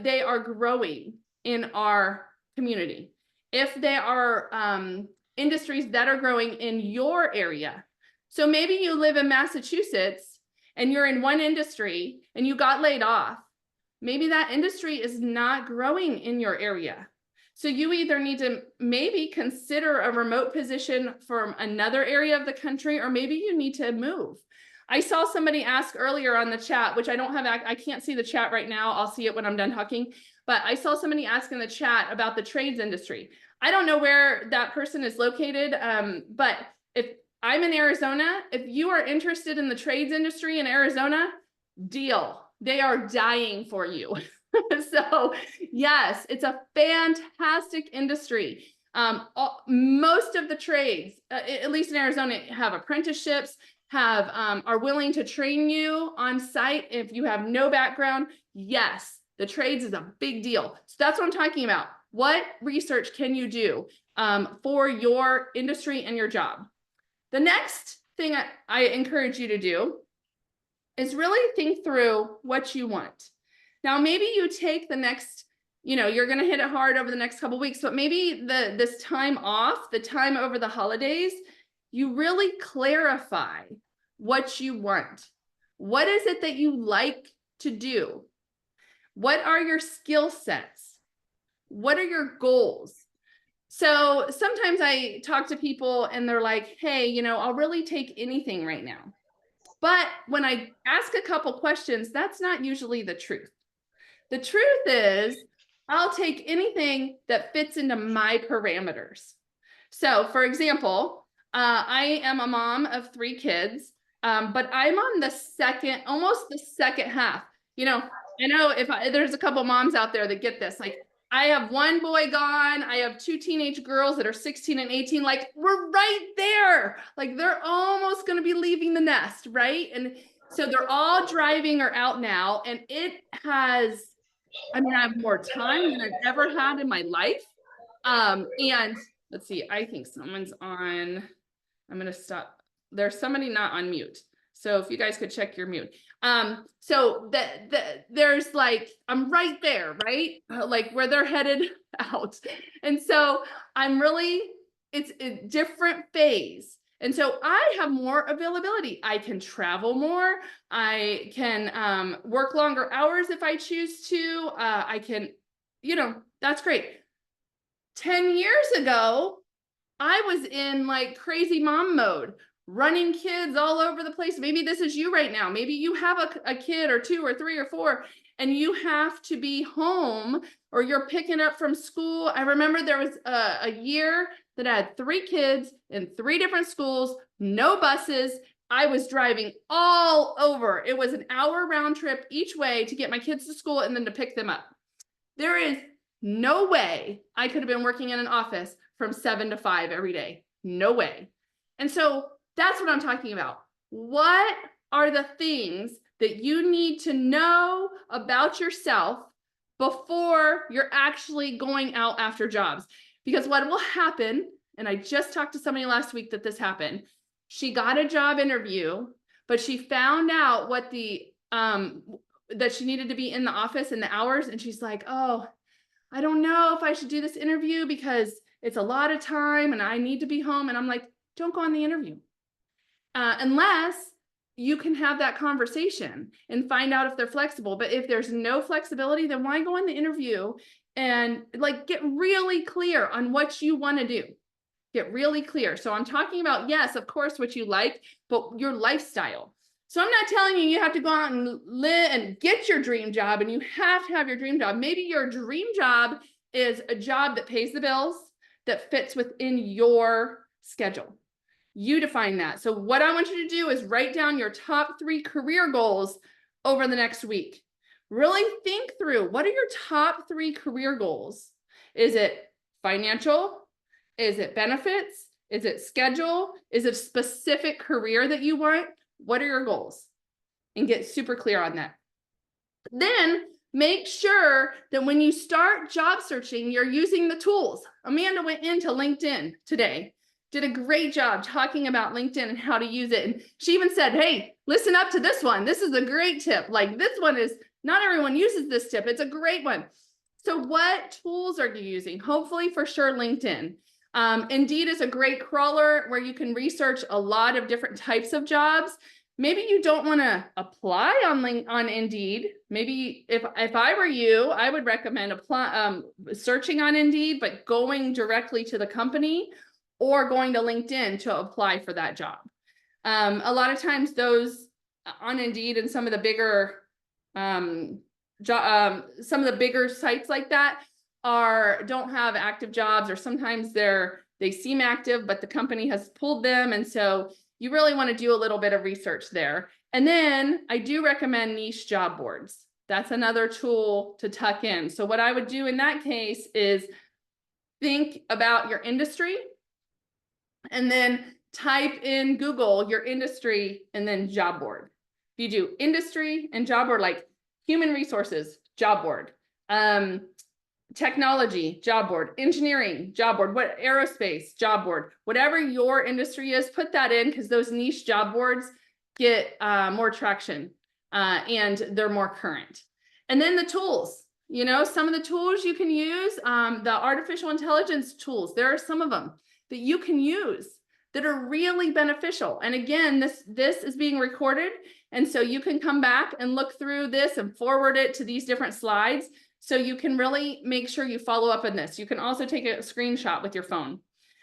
they are growing in our community. If they are industries that are growing in your area. So maybe you live in Massachusetts and you're in one industry and you got laid off, maybe that industry is not growing in your area. So you either need to maybe consider a remote position from another area of the country, or maybe you need to move. I saw somebody ask earlier on the chat, which I don't have, I can't see the chat right now. I'll see it when I'm done talking. But I saw somebody ask in the chat about the trades industry. I don't know where that person is located, but if I'm in Arizona, if you are interested in the trades industry in Arizona, deal. They are dying for you. So yes, it's a fantastic industry. Most of the trades, at least in Arizona, have apprenticeships, are willing to train you on site if you have no background. Yes, the trades is a big deal. So that's what I'm talking about. What research can you do for your industry and your job? The next thing I encourage you to do is really think through what you want. Now, maybe you take the next, you're going to hit it hard over the next couple of weeks, but maybe this time off, the time over the holidays, you really clarify what you want. What is it that you like to do? What are your skill sets? What are your goals? So sometimes I talk to people and they're like, hey, I'll really take anything right now. But when I ask a couple questions, that's not usually the truth. The truth is, I'll take anything that fits into my parameters. So for example, I am a mom of 3 kids, but I'm on almost the second half. I know there's a couple moms out there that get this, like, I have 1 boy gone. I have 2 teenage girls that are 16 and 18. Like, we're right there. Like, they're almost going to be leaving the nest, right? And so they're all driving or out now. And I have more time than I've ever had in my life. And let's see, I think someone's on, I'm going to stop. There's somebody not on mute. So if you guys could check your mute. So there's like, I'm right there, right? Like where they're headed out. And so it's a different phase. And so I have more availability. I can travel more. I can work longer hours if I choose to. I can, that's great. 10 years ago, I was in like crazy mom mode, running kids all over the place. Maybe this is you right now. Maybe you have a kid or 2 or 3 or 4, and you have to be home or you're picking up from school. I remember there was a year that I had 3 kids in 3 different schools, no buses. I was driving all over. It was an hour round trip each way to get my kids to school and then to pick them up. There is no way I could have been working in an office from 7 to 5 every day. No way. And so that's what I'm talking about. What are the things that you need to know about yourself before you're actually going out after jobs? Because what will happen, and I just talked to somebody last week that this happened, she got a job interview, but she found out what that she needed to be in the office in the hours. And she's like, oh, I don't know if I should do this interview because it's a lot of time and I need to be home. And I'm like, don't go on the interview. Unless you can have that conversation and find out if they're flexible. But if there's no flexibility, then why go on the interview and like get really clear on what you want to do? Get really clear. So I'm talking about, yes, of course, what you like, but your lifestyle. So I'm not telling you have to go out and live and get your dream job and you have to have your dream job. Maybe your dream job is a job that pays the bills, that fits within your schedule. You define that. So what I want you to do is write down your top 3 career goals over the next week. Really think through, what are your top 3 career goals? Is it financial? Is it benefits? Is it schedule? Is it a specific career that you want? What are your goals? And get super clear on that. Then make sure that when you start job searching, you're using the tools. Amanda went into LinkedIn today, did a great job talking about LinkedIn and how to use it. And she even said, hey, listen up to this one. This is a great tip. Like this one is, not everyone uses this tip. It's a great one. So what tools are you using? Hopefully for sure LinkedIn. Indeed is a great crawler where you can research a lot of different types of jobs. maybe you don't want to apply on Indeed. Maybe if I were you, I would recommend searching on Indeed, but going directly to the company or going to LinkedIn to apply for that job. A lot of times those on Indeed and some of the bigger some of the bigger sites like that don't have active jobs, or sometimes they seem active, but the company has pulled them. And so you really want to do a little bit of research there. And then I do recommend niche job boards. That's another tool to tuck in. So what I would do in that case is think about your industry and then type in Google your industry and then job board. If you do industry and job board, like human resources, job board, technology, job board, engineering, job board, aerospace, job board, whatever your industry is, put that in, because those niche job boards get more traction and they're more current. And then the tools, some of the tools you can use, the artificial intelligence tools, there are some of them that you can use that are really beneficial. And again, this is being recorded. And so you can come back and look through this and forward it to these different slides. So you can really make sure you follow up on this. You can also take a screenshot with your phone.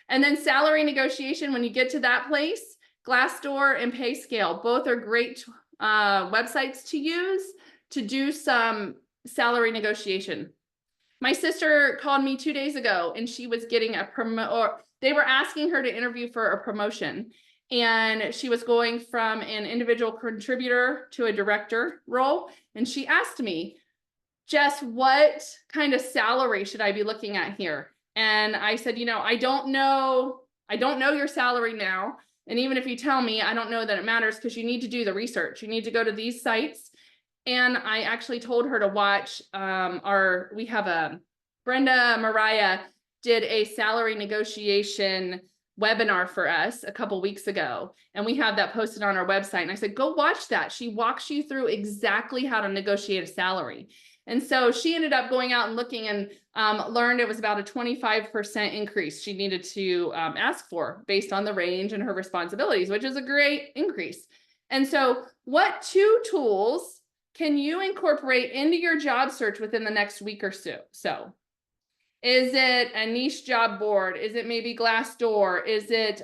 And then salary negotiation, when you get to that place, Glassdoor and PayScale, both are great websites to use to do some salary negotiation. My sister called me 2 days ago and she was getting they were asking her to interview for a promotion. And she was going from an individual contributor to a director role. And she asked me, Jess, what kind of salary should I be looking at here? And I said, I don't know your salary now. And even if you tell me, I don't know that it matters, because you need to do the research. You need to go to these sites. And I actually told her to watch we have Brenda Mariah did a salary negotiation webinar for us a couple weeks ago. And we have that posted on our website. And I said, go watch that. She walks you through exactly how to negotiate a salary. And so she ended up going out and looking and learned it was about a 25% increase she needed to ask for based on the range and her responsibilities, which is a great increase. And so what 2 tools can you incorporate into your job search within the next week or so? Is it a niche job board? Is it maybe Glassdoor? Is it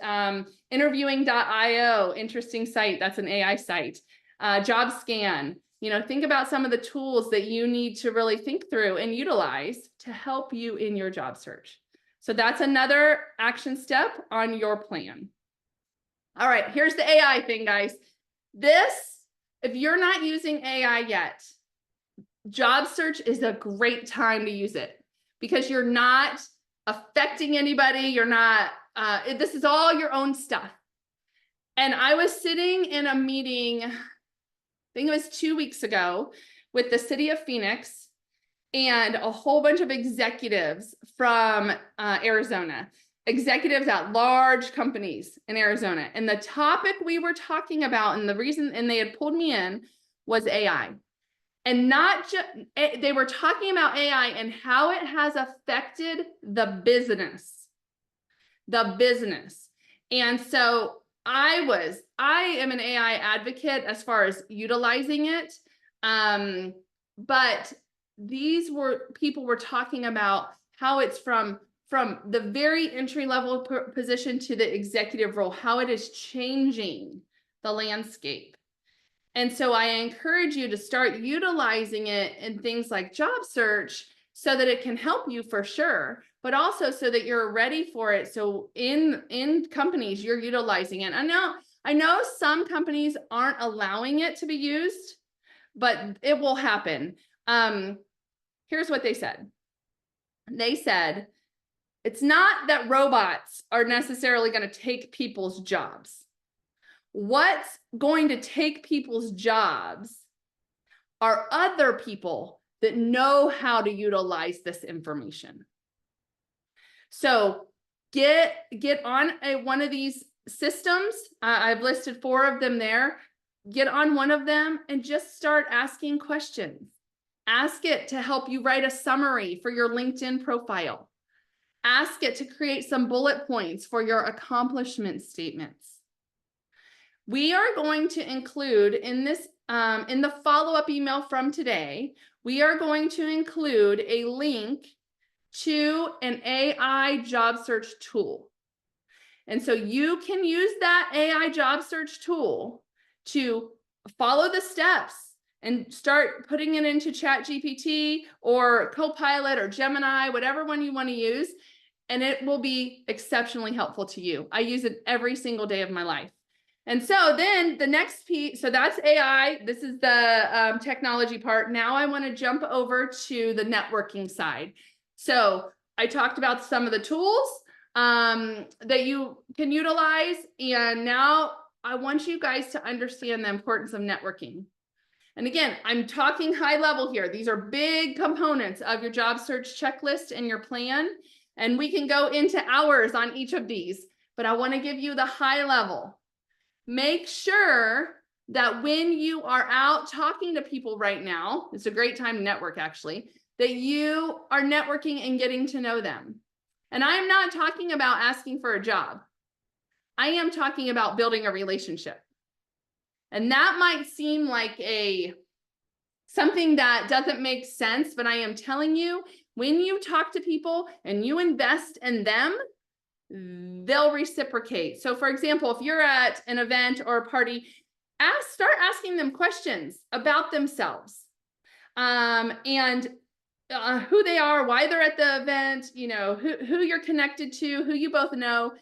interviewing.io? Interesting site. That's an AI site. JobScan. Think about some of the tools that you need to really think through and utilize to help you in your job search. So that's another action step on your plan. All right, here's the AI thing, guys. If you're not using AI yet, job search is a great time to use it, because you're not affecting anybody. You're not, this is all your own stuff. And I was sitting in a meeting, I think it was 2 weeks ago, with the city of Phoenix and a whole bunch of executives from Arizona, executives at large companies in Arizona. And the topic we were talking about, and the reason, and they had pulled me in, was AI. And not just, they were talking about AI and how it has affected the business. And so I am an AI advocate as far as utilizing it. But people were talking about how it's from the very entry level position to the executive role, how it is changing the landscape. And so I encourage you to start utilizing it in things like job search so that it can help you for sure, but also so that you're ready for it. So in companies, you're utilizing it. I know some companies aren't allowing it to be used, but it will happen. Here's what they said. They said, it's not that robots are necessarily going to take people's jobs. What's going to take people's jobs are other people that know how to utilize this information. So get on one of these systems. I've listed 4 of them there. Get on one of them and just start asking questions. Ask it to help you write a summary for your LinkedIn profile. Ask it to create some bullet points for your accomplishment statements. We are going to include in this, in the follow-up email from today, we are going to include a link to an AI job search tool. And so you can use that AI job search tool to follow the steps and start putting it into ChatGPT or Copilot or Gemini, whatever one you want to use, and it will be exceptionally helpful to you. I use it every single day of my life. And so then the next piece, so that's AI. This is the technology part. Now I want to jump over to the networking side. So I talked about some of the tools that you can utilize. And now I want you guys to understand the importance of networking. And again, I'm talking high level here. These are big components of your job search checklist and your plan. And we can go into hours on each of these, but I want to give you the high level. Make sure that when you are out talking to people right now, it's a great time to network actually, that you are networking and getting to know them. And I am not talking about asking for a job. I am talking about building a relationship. And that might seem like something that doesn't make sense, but I am telling you, when you talk to people and you invest in them, they'll reciprocate. So for example, if you're at an event or a party, start asking them questions about themselves, and who they are, why they're at the event, you know, who you're connected to, who you both know,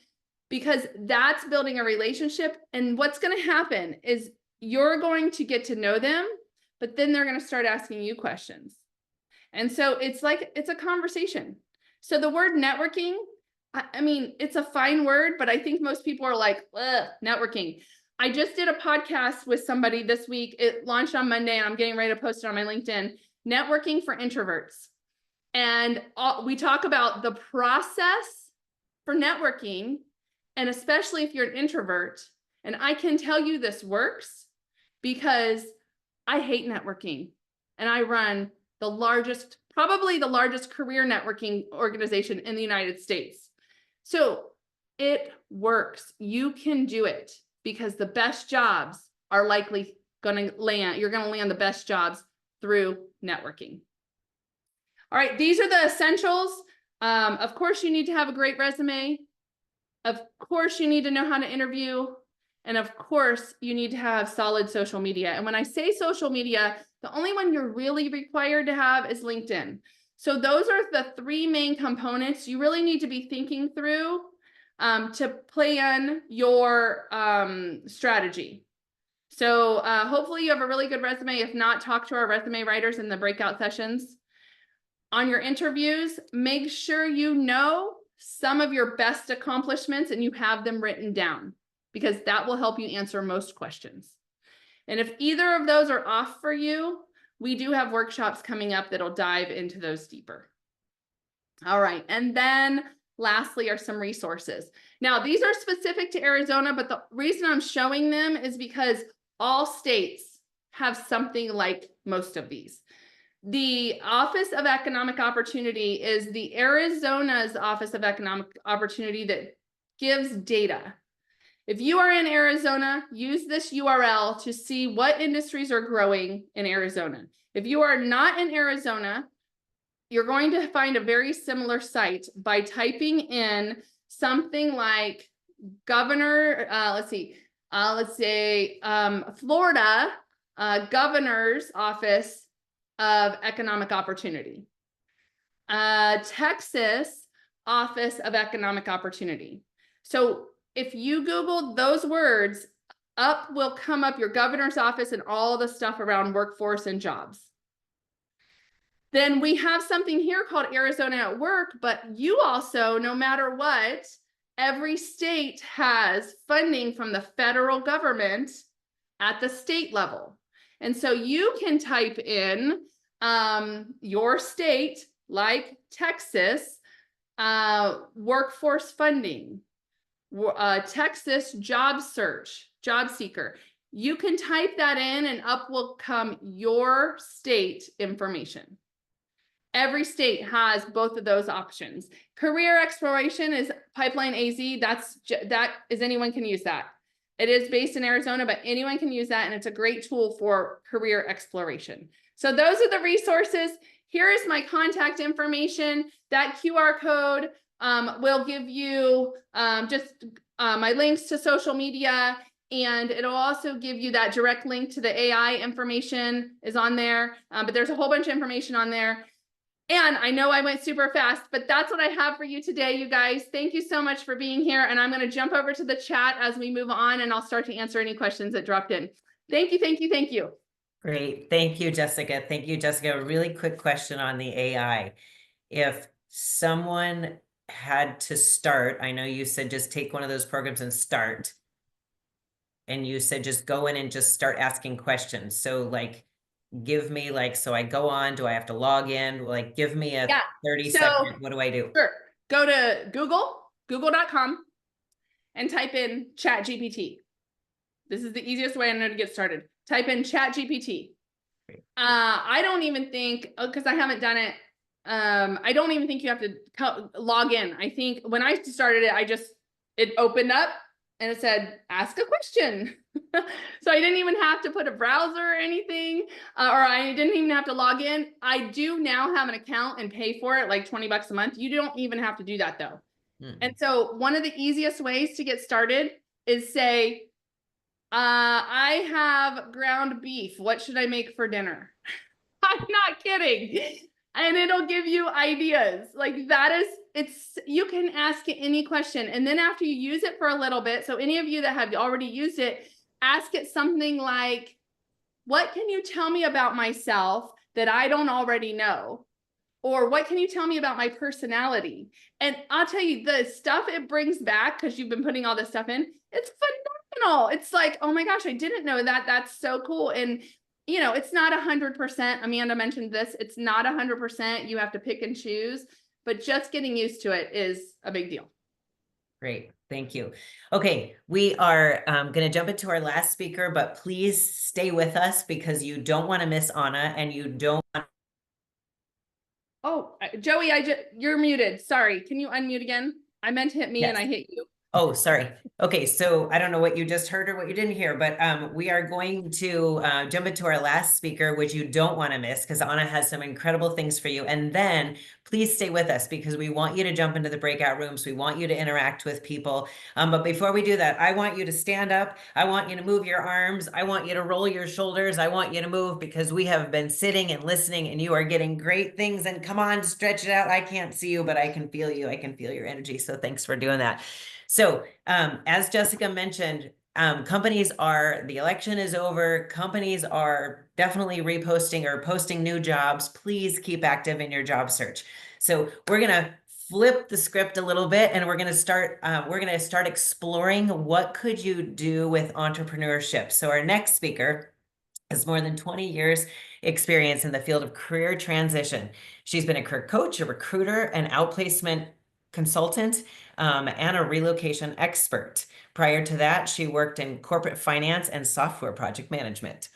because that's building a relationship. And what's going to happen is you're going to get to know them, but then they're going to start asking you questions. And so it's like, it's a conversation. So the word networking, I mean, it's a fine word, but I think most people are like, ugh, networking. I just did a podcast with somebody this week. It launched on Monday and I'm getting ready to post it on my LinkedIn, networking for introverts. And we talk about the process for networking, and especially if you're an introvert. And I can tell you this works because I hate networking and I run the largest, probably the largest career networking organization in the United States. So it works. You can do it because the best jobs are likely going to land. You're going to land the best jobs through networking. All right. These are the essentials. Of course, you need to have a great resume. Of course, you need to know how to interview. And of course, you need to have solid social media. And when I say social media, the only one you're really required to have is LinkedIn. So those are the three main components you really need to be thinking through to plan your strategy. So hopefully you have a really good resume. If not, talk to our resume writers in the breakout sessions. On your interviews, make sure you know some of your best accomplishments and you have them written down, because that will help you answer most questions. And if either of those are off for you, we do have workshops coming up that'll dive into those deeper. All right, and then lastly are some resources. Now, these are specific to Arizona, but the reason I'm showing them is because all states have something like most of these. The Office of Economic Opportunity is the Arizona's Office of Economic Opportunity that gives data. If you are in Arizona, use this URL to see what industries are growing in Arizona. If you are not in Arizona, you're going to find a very similar site by typing in something like governor, let's say Florida Governor's Office of Economic Opportunity, Texas Office of Economic Opportunity. So if you Google those words, up will come up your governor's office and all the stuff around workforce and jobs. Then we have something here called Arizona at Work, but you also, no matter what, every state has funding from the federal government at the state level. And so you can type in your state, like Texas, workforce funding, Texas job search, job seeker. You can type that in and up will come your state information. Every state has both of those options. Career exploration is Pipeline AZ. That is anyone can use that. It is based in Arizona, but anyone can use that. And it's a great tool for career exploration. So those are the resources. Here is my contact information. That QR code will give you my links to social media, and it'll also give you that direct link to the AI information is on there. But there's a whole bunch of information on there. And I know I went super fast, but that's what I have for you today, you guys. Thank you so much for being here. And I'm going to jump over to the chat as we move on, and I'll start to answer any questions that dropped in. Thank you, thank you, thank you. Great. Thank you, Jessica. Thank you, Jessica. A really quick question on the AI. If someone had to start, I know you said just take one of those programs and start. And you said just go in and just start asking questions. So like, give me like, so I go on, do I have to log in? Like, give me a 30-second, what do I do? Sure. Go to google.com and type in ChatGPT. This is the easiest way I know to get started. Type in ChatGPT. I don't even think, because I haven't done it, I don't even think you have to log in. I think when I started it, it opened up and it said, ask a question. So I didn't even have to put a browser or anything, or I didn't even have to log in. I do now have an account and pay for it, like 20 bucks a month. You don't even have to do that though. And so one of the easiest ways to get started is say, I have ground beef. What should I make for dinner? I'm not kidding. And it'll give you ideas. Like that is, you can ask it any question. And then after you use it for a little bit, so any of you that have already used it, ask it something like, what can you tell me about myself that I don't already know? Or what can you tell me about my personality? And I'll tell you, the stuff it brings back, because you've been putting all this stuff in, it's phenomenal. It's like, oh my gosh, I didn't know that. That's so cool. And you know, it's not 100%. Amanda mentioned this. It's not 100%. You have to pick and choose, but just getting used to it is a big deal. Great. Thank you. Okay. We are going to jump into our last speaker, but please stay with us because you don't want to miss Anna and you don't want. Oh, Joey, you're muted. Sorry. Can you unmute again? I meant to hit me and I hit you. Oh, sorry. Okay, so I don't know what you just heard or what you didn't hear, but we are going to jump into our last speaker, which you don't want to miss because Anna has some incredible things for you. And then please stay with us because we want you to jump into the breakout rooms. We want you to interact with people. But before we do that, I want you to stand up. I want you to move your arms. I want you to roll your shoulders. I want you to move because we have been sitting and listening and you are getting great things. And come on, stretch it out. I can't see you, but I can feel you. I can feel your energy. So thanks for doing that. So as Jessica mentioned, the election is over. Companies are definitely reposting or posting new jobs. Please keep active in your job search. So we're going to flip the script a little bit and we're going to start exploring what could you do with entrepreneurship. So our next speaker has more than 20 years experience in the field of career transition. She's been a career coach, a recruiter, an outplacement consultant, and a relocation expert. Prior to that, she worked in corporate finance and software project management.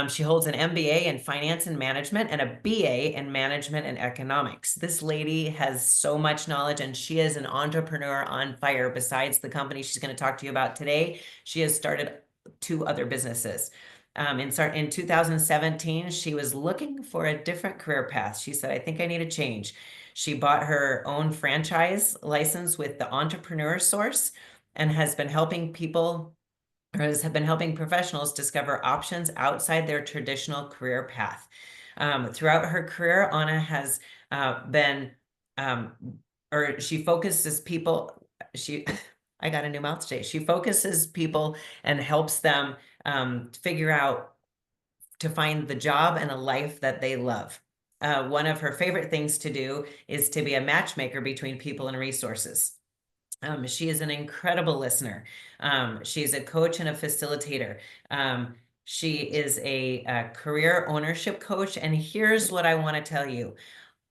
She holds an MBA in finance and management and a BA in management and economics. This lady has so much knowledge and she is an entrepreneur on fire. Besides the company she's going to talk to you about today, she has started 2 other businesses. In 2017, she was looking for a different career path. She said, I think I need a change. She bought her own franchise license with the Entrepreneur Source and has been helping professionals discover options outside their traditional career path. Throughout her career, Anna has she focuses people, I got a new mouth today. She focuses people and helps them figure out to find the job and a life that they love. One of her favorite things to do is to be a matchmaker between people and resources. She is an incredible listener. She's a coach and a facilitator. She is a career ownership coach. And here's what I want to tell you.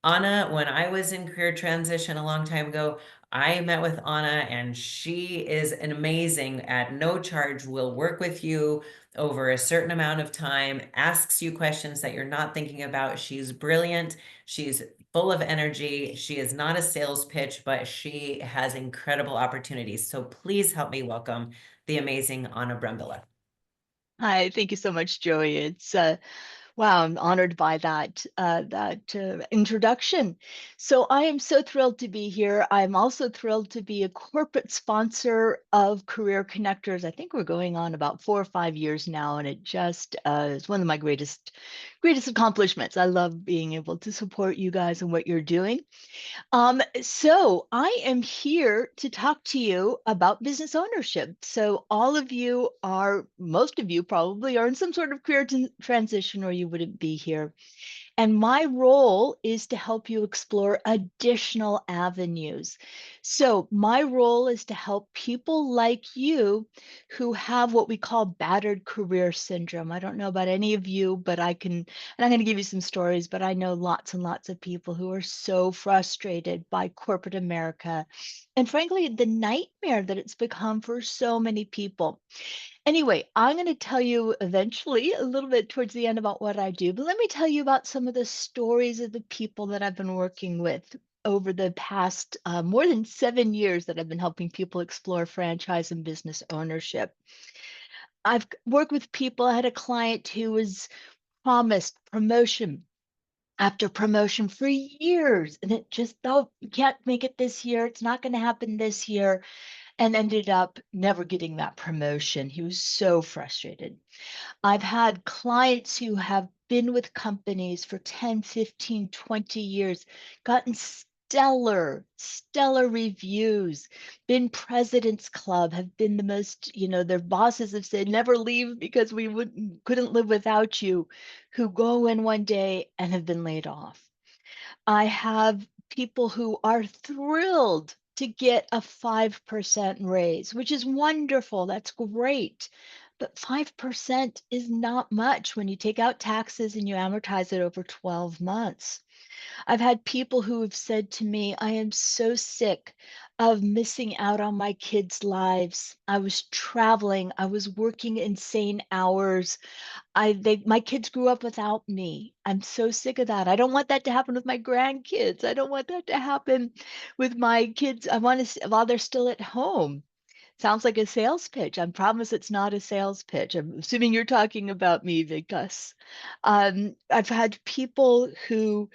Anna, when I was in career transition a long time ago, I met with Anna and she is an amazing at no charge, will work with you over a certain amount of time, asks you questions that you're not thinking about. She's brilliant. She's full of energy. She is not a sales pitch, but she has incredible opportunities. So please help me welcome the amazing Anna Brembilla. Hi, thank you so much, Joey. It's wow, I'm honored by that introduction. So I am so thrilled to be here. I'm also thrilled to be a corporate sponsor of Career Connectors. I think we're going on about 4 or 5 years now, and it just is one of my greatest accomplishments. I love being able to support you guys and what you're doing. So I am here to talk to you about business ownership. So most of you probably are in some sort of career transition or you wouldn't be here. And my role is to help you explore additional avenues. So, my role is to help people like you who have what we call battered career syndrome. I don't know about any of you, but and I'm going to give you some stories, but I know lots and lots of people who are so frustrated by corporate America and, frankly, the nightmare that it's become for so many people. Anyway, I'm going to tell you eventually a little bit towards the end about what I do, but let me tell you about some of the stories of the people that I've been working with over the past more than 7 years that I've been helping people explore franchise and business ownership. I've worked with people. I had a client who was promised promotion after promotion for years, and it just, oh, you can't make it this year. It's not going to happen this year, and ended up never getting that promotion. He was so frustrated. I've had clients who have been with companies for 10, 15, 20 years, gotten stellar reviews, been President's Club, have been the most, their bosses have said, never leave because we couldn't live without you, who go in one day and have been laid off. I have people who are thrilled to get a 5% raise, which is wonderful. That's great. But 5% is not much when you take out taxes and you amortize it over 12 months. I've had people who have said to me, I am so sick of missing out on my kids' lives. I was traveling, I was working insane hours. My kids grew up without me. I'm so sick of that. I don't want that to happen with my grandkids. I don't want that to happen with my kids. I want to while they're still at home. Sounds like a sales pitch. I promise it's not a sales pitch. I'm assuming you're talking about me, Vikas. I've had people who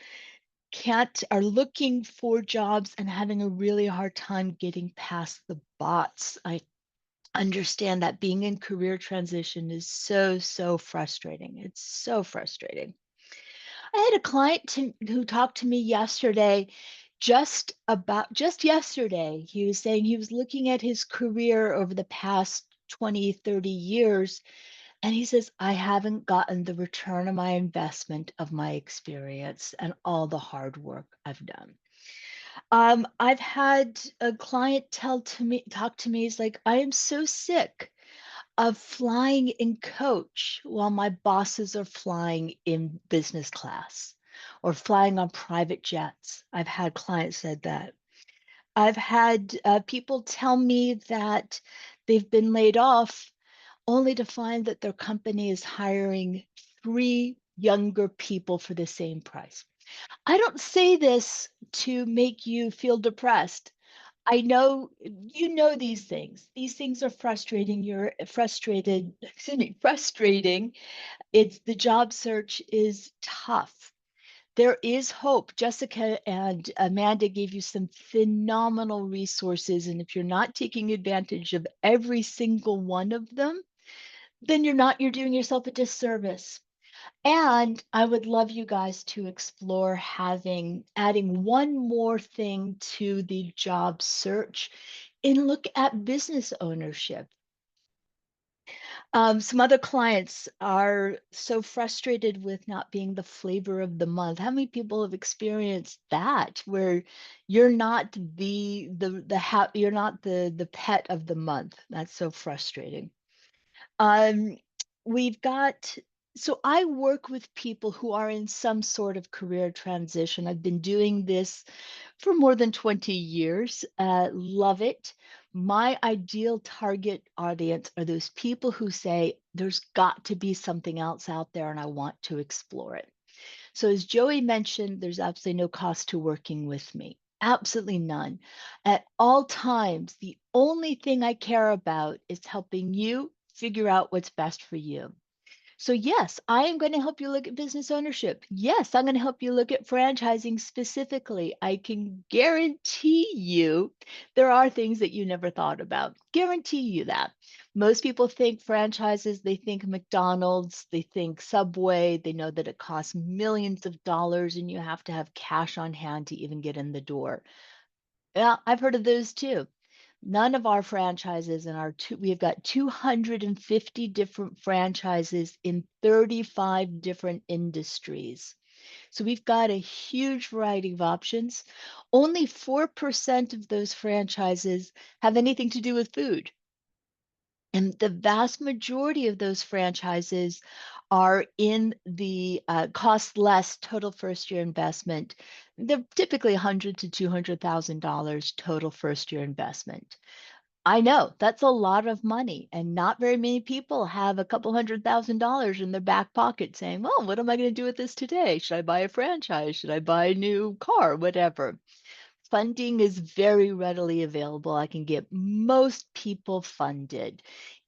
are looking for jobs and having a really hard time getting past the bots. I understand that being in career transition is so frustrating. It's so frustrating. I had a client who talked to me yesterday, just yesterday. He was saying he was looking at his career over the past 20, 30 years, and he says, I haven't gotten the return on my investment of my experience and all the hard work I've done. I've had a client talk to me, he's like, I am so sick of flying in coach while my bosses are flying in business class or flying on private jets. I've had clients said that. I've had people tell me that they've been laid off only to find that their company is hiring 3 younger people for the same price. I don't say this to make you feel depressed. I know you know these things. These things are frustrating. You're frustrated, excuse me, frustrating. The job search is tough. There is hope. Jessica and Amanda gave you some phenomenal resources. And if you're not taking advantage of every single one of them, then you're doing yourself a disservice. And I would love you guys to explore adding one more thing to the job search and look at business ownership. Some other clients are so frustrated with not being the flavor of the month. How many people have experienced that, where you're not you're not the pet of the month? That's so frustrating. Um, we've got So I work with people who are in some sort of career transition. I've been doing this for more than 20 years. Love it. My ideal target audience are those people who say, there's got to be something else out there and I want to explore it. So, as Joey mentioned, there's absolutely no cost to working with me. Absolutely none. At all times, the only thing I care about is helping you figure out what's best for you. So, yes, I am going to help you look at business ownership. Yes, I'm going to help you look at franchising specifically. I can guarantee you there are things that you never thought about. Guarantee you that. Most people think franchises, they think McDonald's, they think Subway, they know that it costs millions of dollars and you have to have cash on hand to even get in the door. Yeah, I've heard of those too. None of our franchises in our we've got 250 different franchises in 35 different industries. So we've got a huge variety of options. Only 4% of those franchises have anything to do with food. And the vast majority of those franchises are in the cost less total first year investment. They're typically 100 to $200,000 total first year investment. I know that's a lot of money, and not very many people have a couple $100,000 in their back pocket saying, well, what am I going to do with this today? Should I buy a franchise? Should I buy a new car? Whatever. Funding is very readily available. I can get most people funded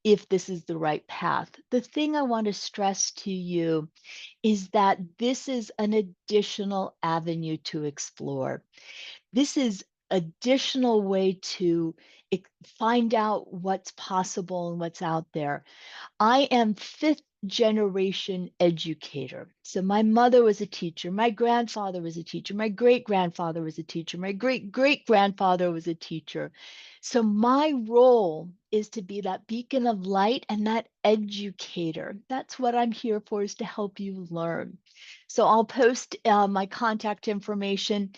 if this is the right path. The thing I want to stress to you is that this is an additional avenue to explore. This is additional way to find out what's possible and what's out there. I am fifth generation educator. So my mother was a teacher, my grandfather was a teacher, my great grandfather was a teacher, my great great grandfather was a teacher. So my role is to be that beacon of light and that educator. That's what I'm here for, is to help you learn. So I'll post my contact information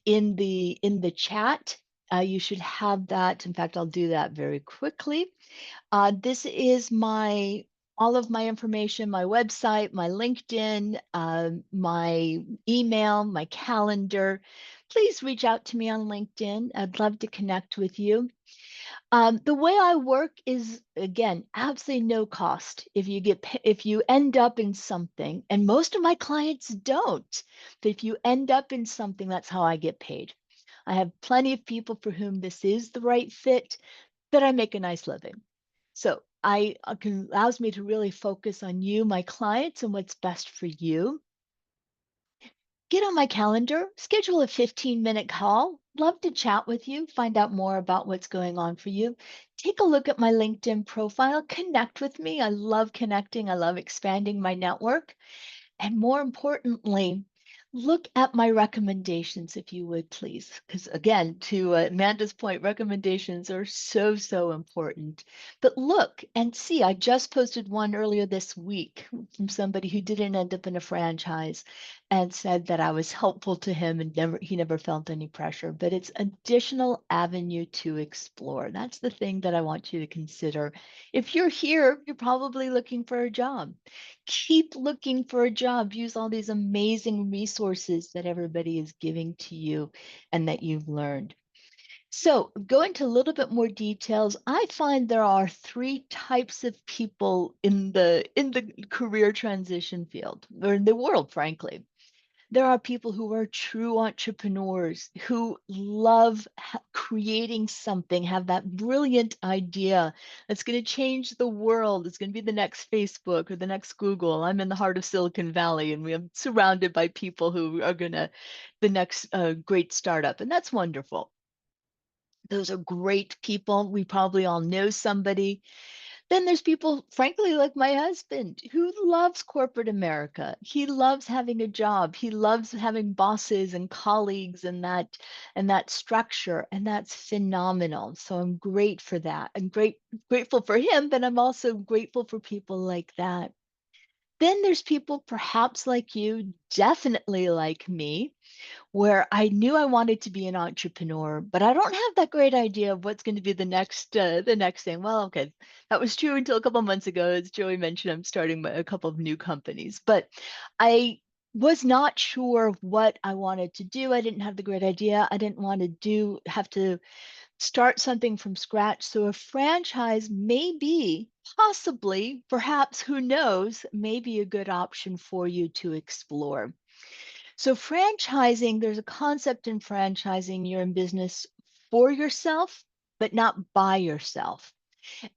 in the chat. You should have that. In fact, I'll do that very quickly. This is my all of my information, my website, my LinkedIn, my email, my calendar. Please reach out to me on LinkedIn. I'd love to connect with you. The way I work is, again, absolutely no cost. If you end up in something, and most of my clients don't, but if you end up in something, that's how I get paid. I have plenty of people for whom this is the right fit, that I make a nice living. So I can allows me to really focus on you, my clients, and what's best for you. Get on my calendar, schedule a 15-minute call. Love to chat with you, find out more about what's going on for you. Take a look at my LinkedIn profile, connect with me. I love connecting, I love expanding my network. And more importantly, look at my recommendations, if you would, please. Because again, to Amanda's point, recommendations are so, so important. But look and see, I just posted one earlier this week from somebody who didn't end up in a franchise and said that I was helpful to him and he never felt any pressure. But it's additional avenue to explore. That's the thing that I want you to consider. If you're here, you're probably looking for a job. Keep looking for a job. Use all these amazing resources that everybody is giving to you and that you've learned. So, go into a little bit more details. I find there are three types of people in the career transition field, or in the world, frankly. There are people who are true entrepreneurs who love creating something, have that brilliant idea that's going to change the world. It's going to be the next Facebook or the next Google. I'm in the heart of Silicon Valley, and I'm surrounded by people who are going to the next great startup, and that's wonderful. Those are great people. We probably all know somebody. Then there's people, frankly, like my husband, who loves corporate America. He loves having a job. He loves having bosses and colleagues and that structure, and that's phenomenal. So I'm great for that. I'm grateful for him, but I'm also grateful for people like that. Then there's people perhaps like you, definitely like me, where I knew I wanted to be an entrepreneur, but I don't have that great idea of what's going to be the next thing. Well, okay, that was true until a couple months ago. As Joey mentioned, I'm starting a couple of new companies, but I was not sure of what I wanted to do. I didn't have the great idea. I didn't want to have to start something from scratch. So a franchise may be possibly, perhaps, who knows, may be a good option for you to explore. So, franchising, there's a concept in franchising, you're in business for yourself, but not by yourself.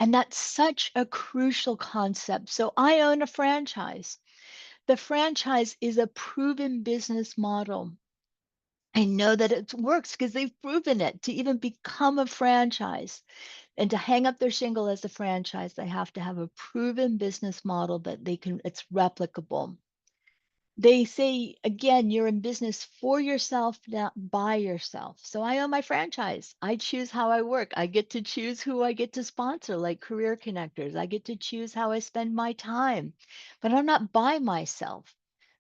And that's such a crucial concept. So, I own a franchise. The franchise is a proven business model. I know that it works because they've proven it to even become a franchise and to hang up their shingle as a franchise. They have to have a proven business model that it's replicable. They say, again, you're in business for yourself, not by yourself. So I own my franchise. I choose how I work. I get to choose who I get to sponsor, like Career Connectors. I get to choose how I spend my time, but I'm not by myself.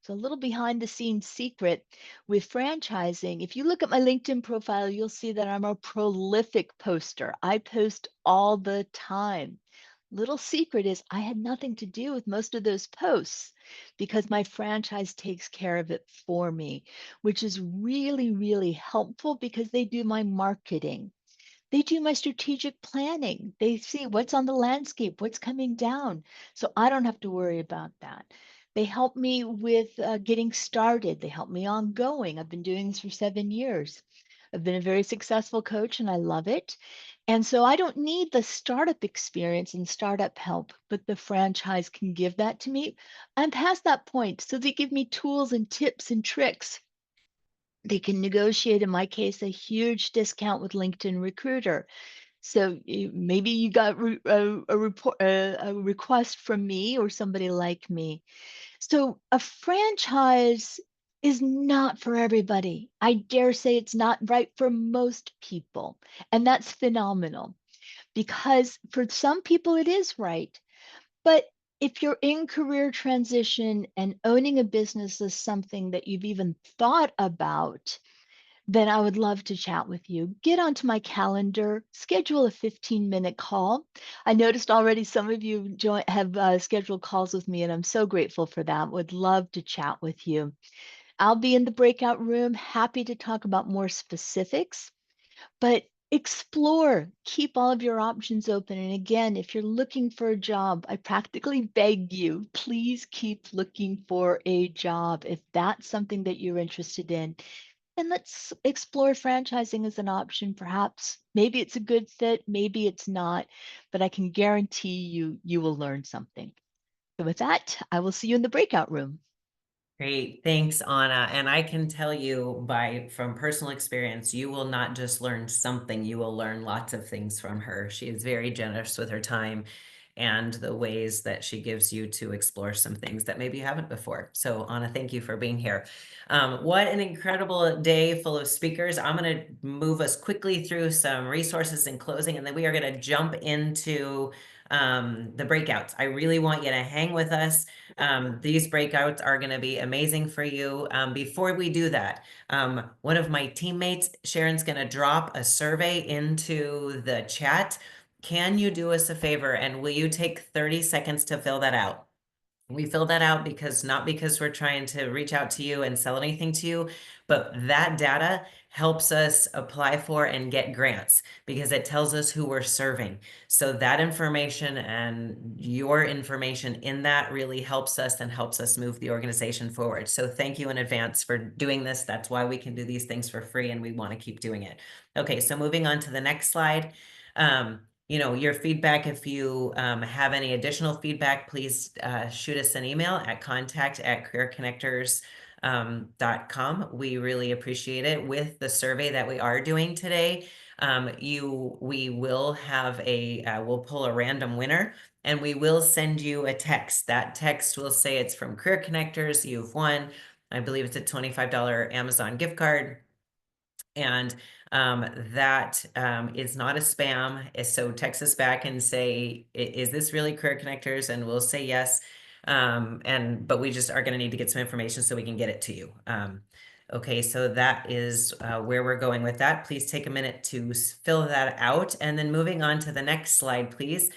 So a little behind the scenes secret with franchising. If you look at my LinkedIn profile, you'll see that I'm a prolific poster. I post all the time. Little secret is I had nothing to do with most of those posts because my franchise takes care of it for me, which is really, really helpful because they do my marketing. They do my strategic planning. They see what's on the landscape, what's coming down. So I don't have to worry about that. They help me with getting started. They help me ongoing. I've been doing this for 7 years. I've been a very successful coach and I love it. And so I don't need the startup experience and startup help, but the franchise can give that to me. I'm past that point. So they give me tools and tips and tricks. They can negotiate, in my case, a huge discount with LinkedIn Recruiter. So maybe you got a request from me or somebody like me. So a franchise is not for everybody. I dare say it's not right for most people. And that's phenomenal because for some people it is right. But if you're in career transition and owning a business is something that you've even thought about, then I would love to chat with you. Get onto my calendar, schedule a 15-minute call. I noticed already some of you have scheduled calls with me, and I'm so grateful for that. Would love to chat with you. I'll be in the breakout room, happy to talk about more specifics, but explore, keep all of your options open. And again, if you're looking for a job, I practically beg you, please keep looking for a job if that's something that you're interested in. And let's explore franchising as an option, perhaps. Maybe it's a good fit, maybe it's not, but I can guarantee you will learn something. So with that, I will see you in the breakout room. Great, thanks, Anna. And I can tell you from personal experience, you will not just learn something, you will learn lots of things from her. She is very generous with her time and the ways that she gives you to explore some things that maybe you haven't before. So Anna, thank you for being here. What an incredible day full of speakers. I'm going to move us quickly through some resources in closing, and then we are going to jump into the breakouts. I really want you to hang with us. These breakouts are going to be amazing for you. Before we do that, one of my teammates, Sharon's going to drop a survey into the chat. Can you do us a favor and will you take 30 seconds to fill that out? We fill that out not because we're trying to reach out to you and sell anything to you, but that data helps us apply for and get grants because it tells us who we're serving. So that information and your information in that really helps us and helps us move the organization forward. So thank you in advance for doing this. That's why we can do these things for free and we want to keep doing it. Okay, so moving on to the next slide. Your feedback, if you have any additional feedback, please shoot us an email at contact@careerconnectors.com. We really appreciate it. With the survey that we are doing today, we will have we'll pull a random winner and we will send you a text. That text will say it's from Career Connectors. You've won. I believe it's a $25 Amazon gift card. And that is not a spam. So text us back and say, is this really Career Connectors? And we'll say yes. But we just are going to need to get some information so we can get it to you. Okay, so that is where we're going with that. Please take a minute to fill that out. And then moving on to the next slide, please.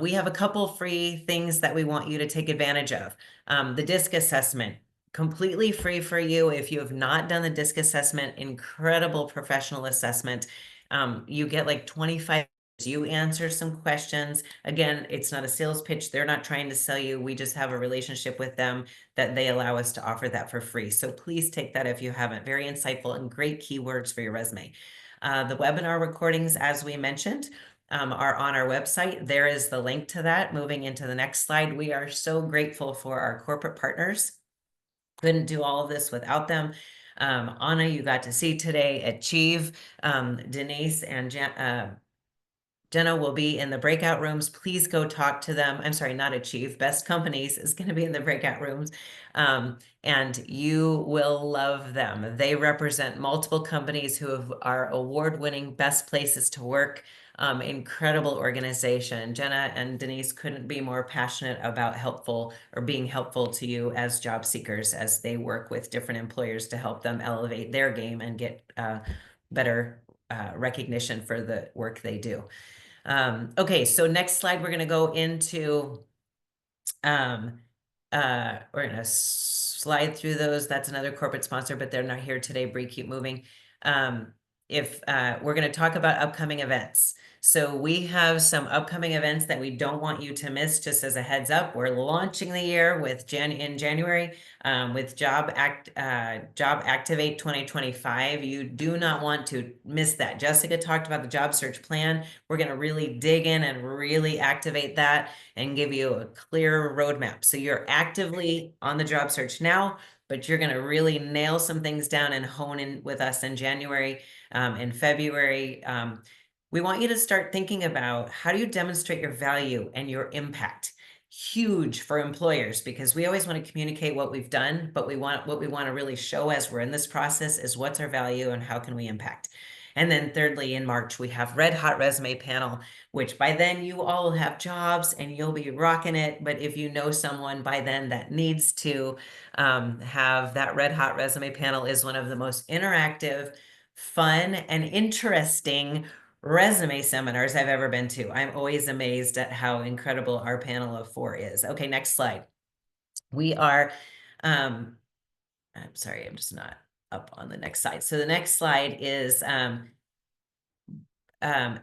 We have a couple free things that we want you to take advantage of. The DISC assessment, completely free for you. If you have not done the DISC assessment, incredible professional assessment. You get like 25. You answer some questions. Again, it's not a sales pitch. They're not trying to sell you. We just have a relationship with them that they allow us to offer that for free. So please take that if you haven't. Very insightful and great keywords for your resume. The webinar recordings, as we mentioned, are on our website. There is the link to that. Moving into the next slide, we are so grateful for our corporate partners. Couldn't do all of this without them. Anna, you got to see today. Achieve, Denise and Jenna will be in the breakout rooms. Please go talk to them. I'm sorry, not Achieve. Best Companies is going to be in the breakout rooms. And you will love them. They represent multiple companies who are award-winning best places to work. Incredible organization. Jenna and Denise couldn't be more passionate about being helpful to you as job seekers as they work with different employers to help them elevate their game and get better recognition for the work they do. Okay, so next slide, we're going to go into, we're going to slide through those. That's another corporate sponsor, but they're not here today. Bree, keep moving. We're going to talk about upcoming events. So we have some upcoming events that we don't want you to miss. Just as a heads up, we're launching the year with in January with Job Activate 2025. You do not want to miss that. Jessica talked about the job search plan. We're going to really dig in and really activate that and give you a clear roadmap. So you're actively on the job search now, but you're going to really nail some things down and hone in with us in January. In February, we want you to start thinking about how do you demonstrate your value and your impact. Huge for employers because we always want to communicate what we've done, but what we want to really show as we're in this process is what's our value and how can we impact. And then thirdly, in March, we have Red Hot Resume Panel, which by then you all will have jobs and you'll be rocking it. But if you know someone by then that needs to have that Red Hot Resume Panel, is one of the most interactive, fun, and interesting resume seminars I've ever been to. I'm always amazed at how incredible our panel of 4 is. Okay, next slide. We are, I'm sorry, I'm just not up on the next slide. So the next slide is,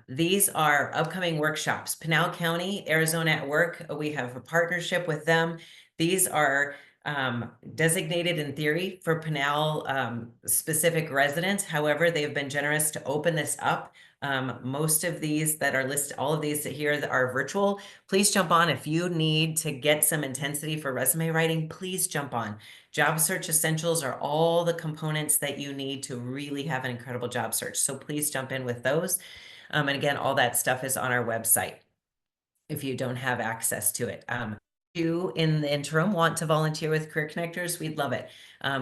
these are upcoming workshops. Pinal County, Arizona at Work. We have a partnership with them. These are designated in theory for Pinal specific residents. However, they've been generous to open this up. Most of these that are listed, all of these here that are virtual, please jump on. If you need to get some intensity for resume writing, please jump on. Job search essentials are all the components that you need to really have an incredible job search. So please jump in with those. And again, all that stuff is on our website if you don't have access to it. You in the interim want to volunteer with Career Connectors, we'd love it.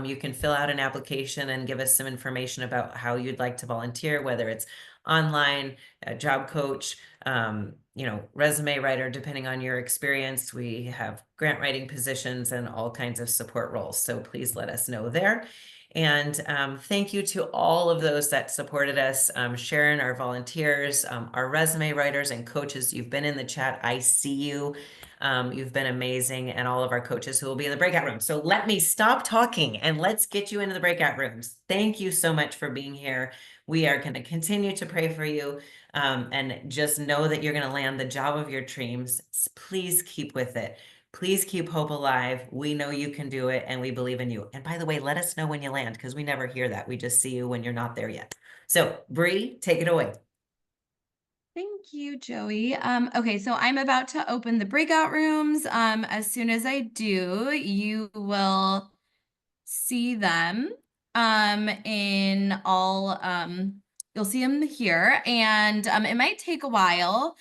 You can fill out an application and give us some information about how you'd like to volunteer, whether it's online, a job coach, resume writer, depending on your experience. We have grant writing positions and all kinds of support roles. So please let us know there. And thank you to all of those that supported us. Sharon, our volunteers, our resume writers and coaches, you've been in the chat. I see you. You've been amazing, and all of our coaches who will be in the breakout room. So let me stop talking and let's get you into the breakout rooms. Thank you so much for being here. We are going to continue to pray for you, and just know that you're going to land the job of your dreams. Please keep with it. Please keep hope alive. We know you can do it, and we believe in you. And by the way, let us know when you land, because we never hear that. We just see you when you're not there yet. So Bree, take it away. Thank you, Joey. Okay, so I'm about to open the breakout rooms. As soon as I do, you will see them in all, you'll see them here, and it might take a while.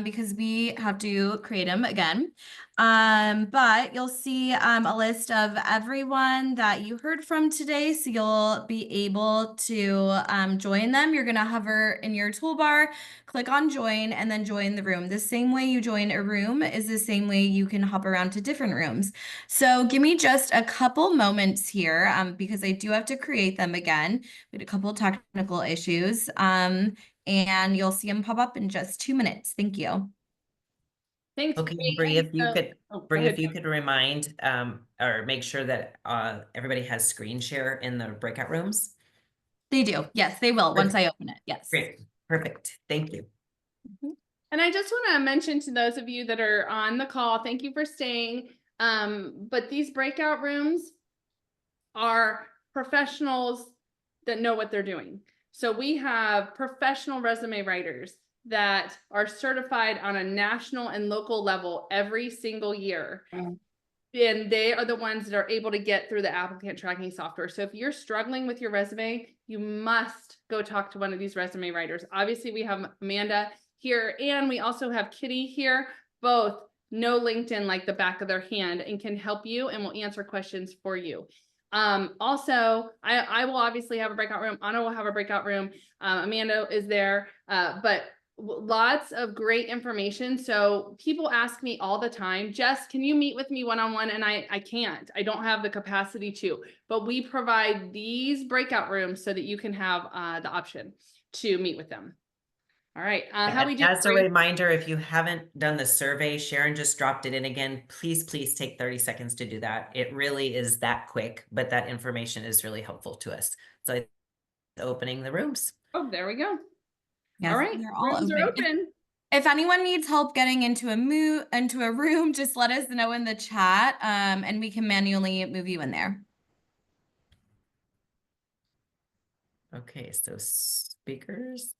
because we have to create them again. But you'll see a list of everyone that you heard from today. So you'll be able to join them. You're going to hover in your toolbar, click on join, and then join the room. The same way you join a room is the same way you can hop around to different rooms. So give me just a couple moments here because I do have to create them again. We had a couple technical issues and you'll see them pop up in just 2 minutes. Thank you. Thanks. Okay, Bree. Bree, And if you so- could, oh, go Bree, ahead, if you Joey. could remind, or make sure that, everybody has screen share in the breakout rooms. They do. Yes, they will once I open it. Yes. Great, perfect, thank you. And I just want to mention to those of you that are on the call, thank you for staying. But these breakout rooms are professionals that know what they're doing. So we have professional resume writers that are certified on a national and local level every single year. And they are the ones that are able to get through the applicant tracking software. So if you're struggling with your resume, you must go talk to one of these resume writers. Obviously, we have Amanda here, and we also have Kitty here. Both know LinkedIn like the back of their hand and can help you and will answer questions for you. Also, I will obviously have a breakout room. Anna will have a breakout room. Amanda is there, but lots of great information. So people ask me all the time, Jess, can you meet with me one-on-one? And I can't, I don't have the capacity to, but we provide these breakout rooms so that you can have the option to meet with them. All right, how we do. As a reminder, if you haven't done the survey, Sharon just dropped it in again. Please take 30 seconds to do that. It really is that quick, but that information is really helpful to us. So opening the rooms. Oh, there we go. Yes, All right, they're all rooms are open. If anyone needs help getting into a room, just let us know in the chat, and we can manually move you in there. Okay, so speakers.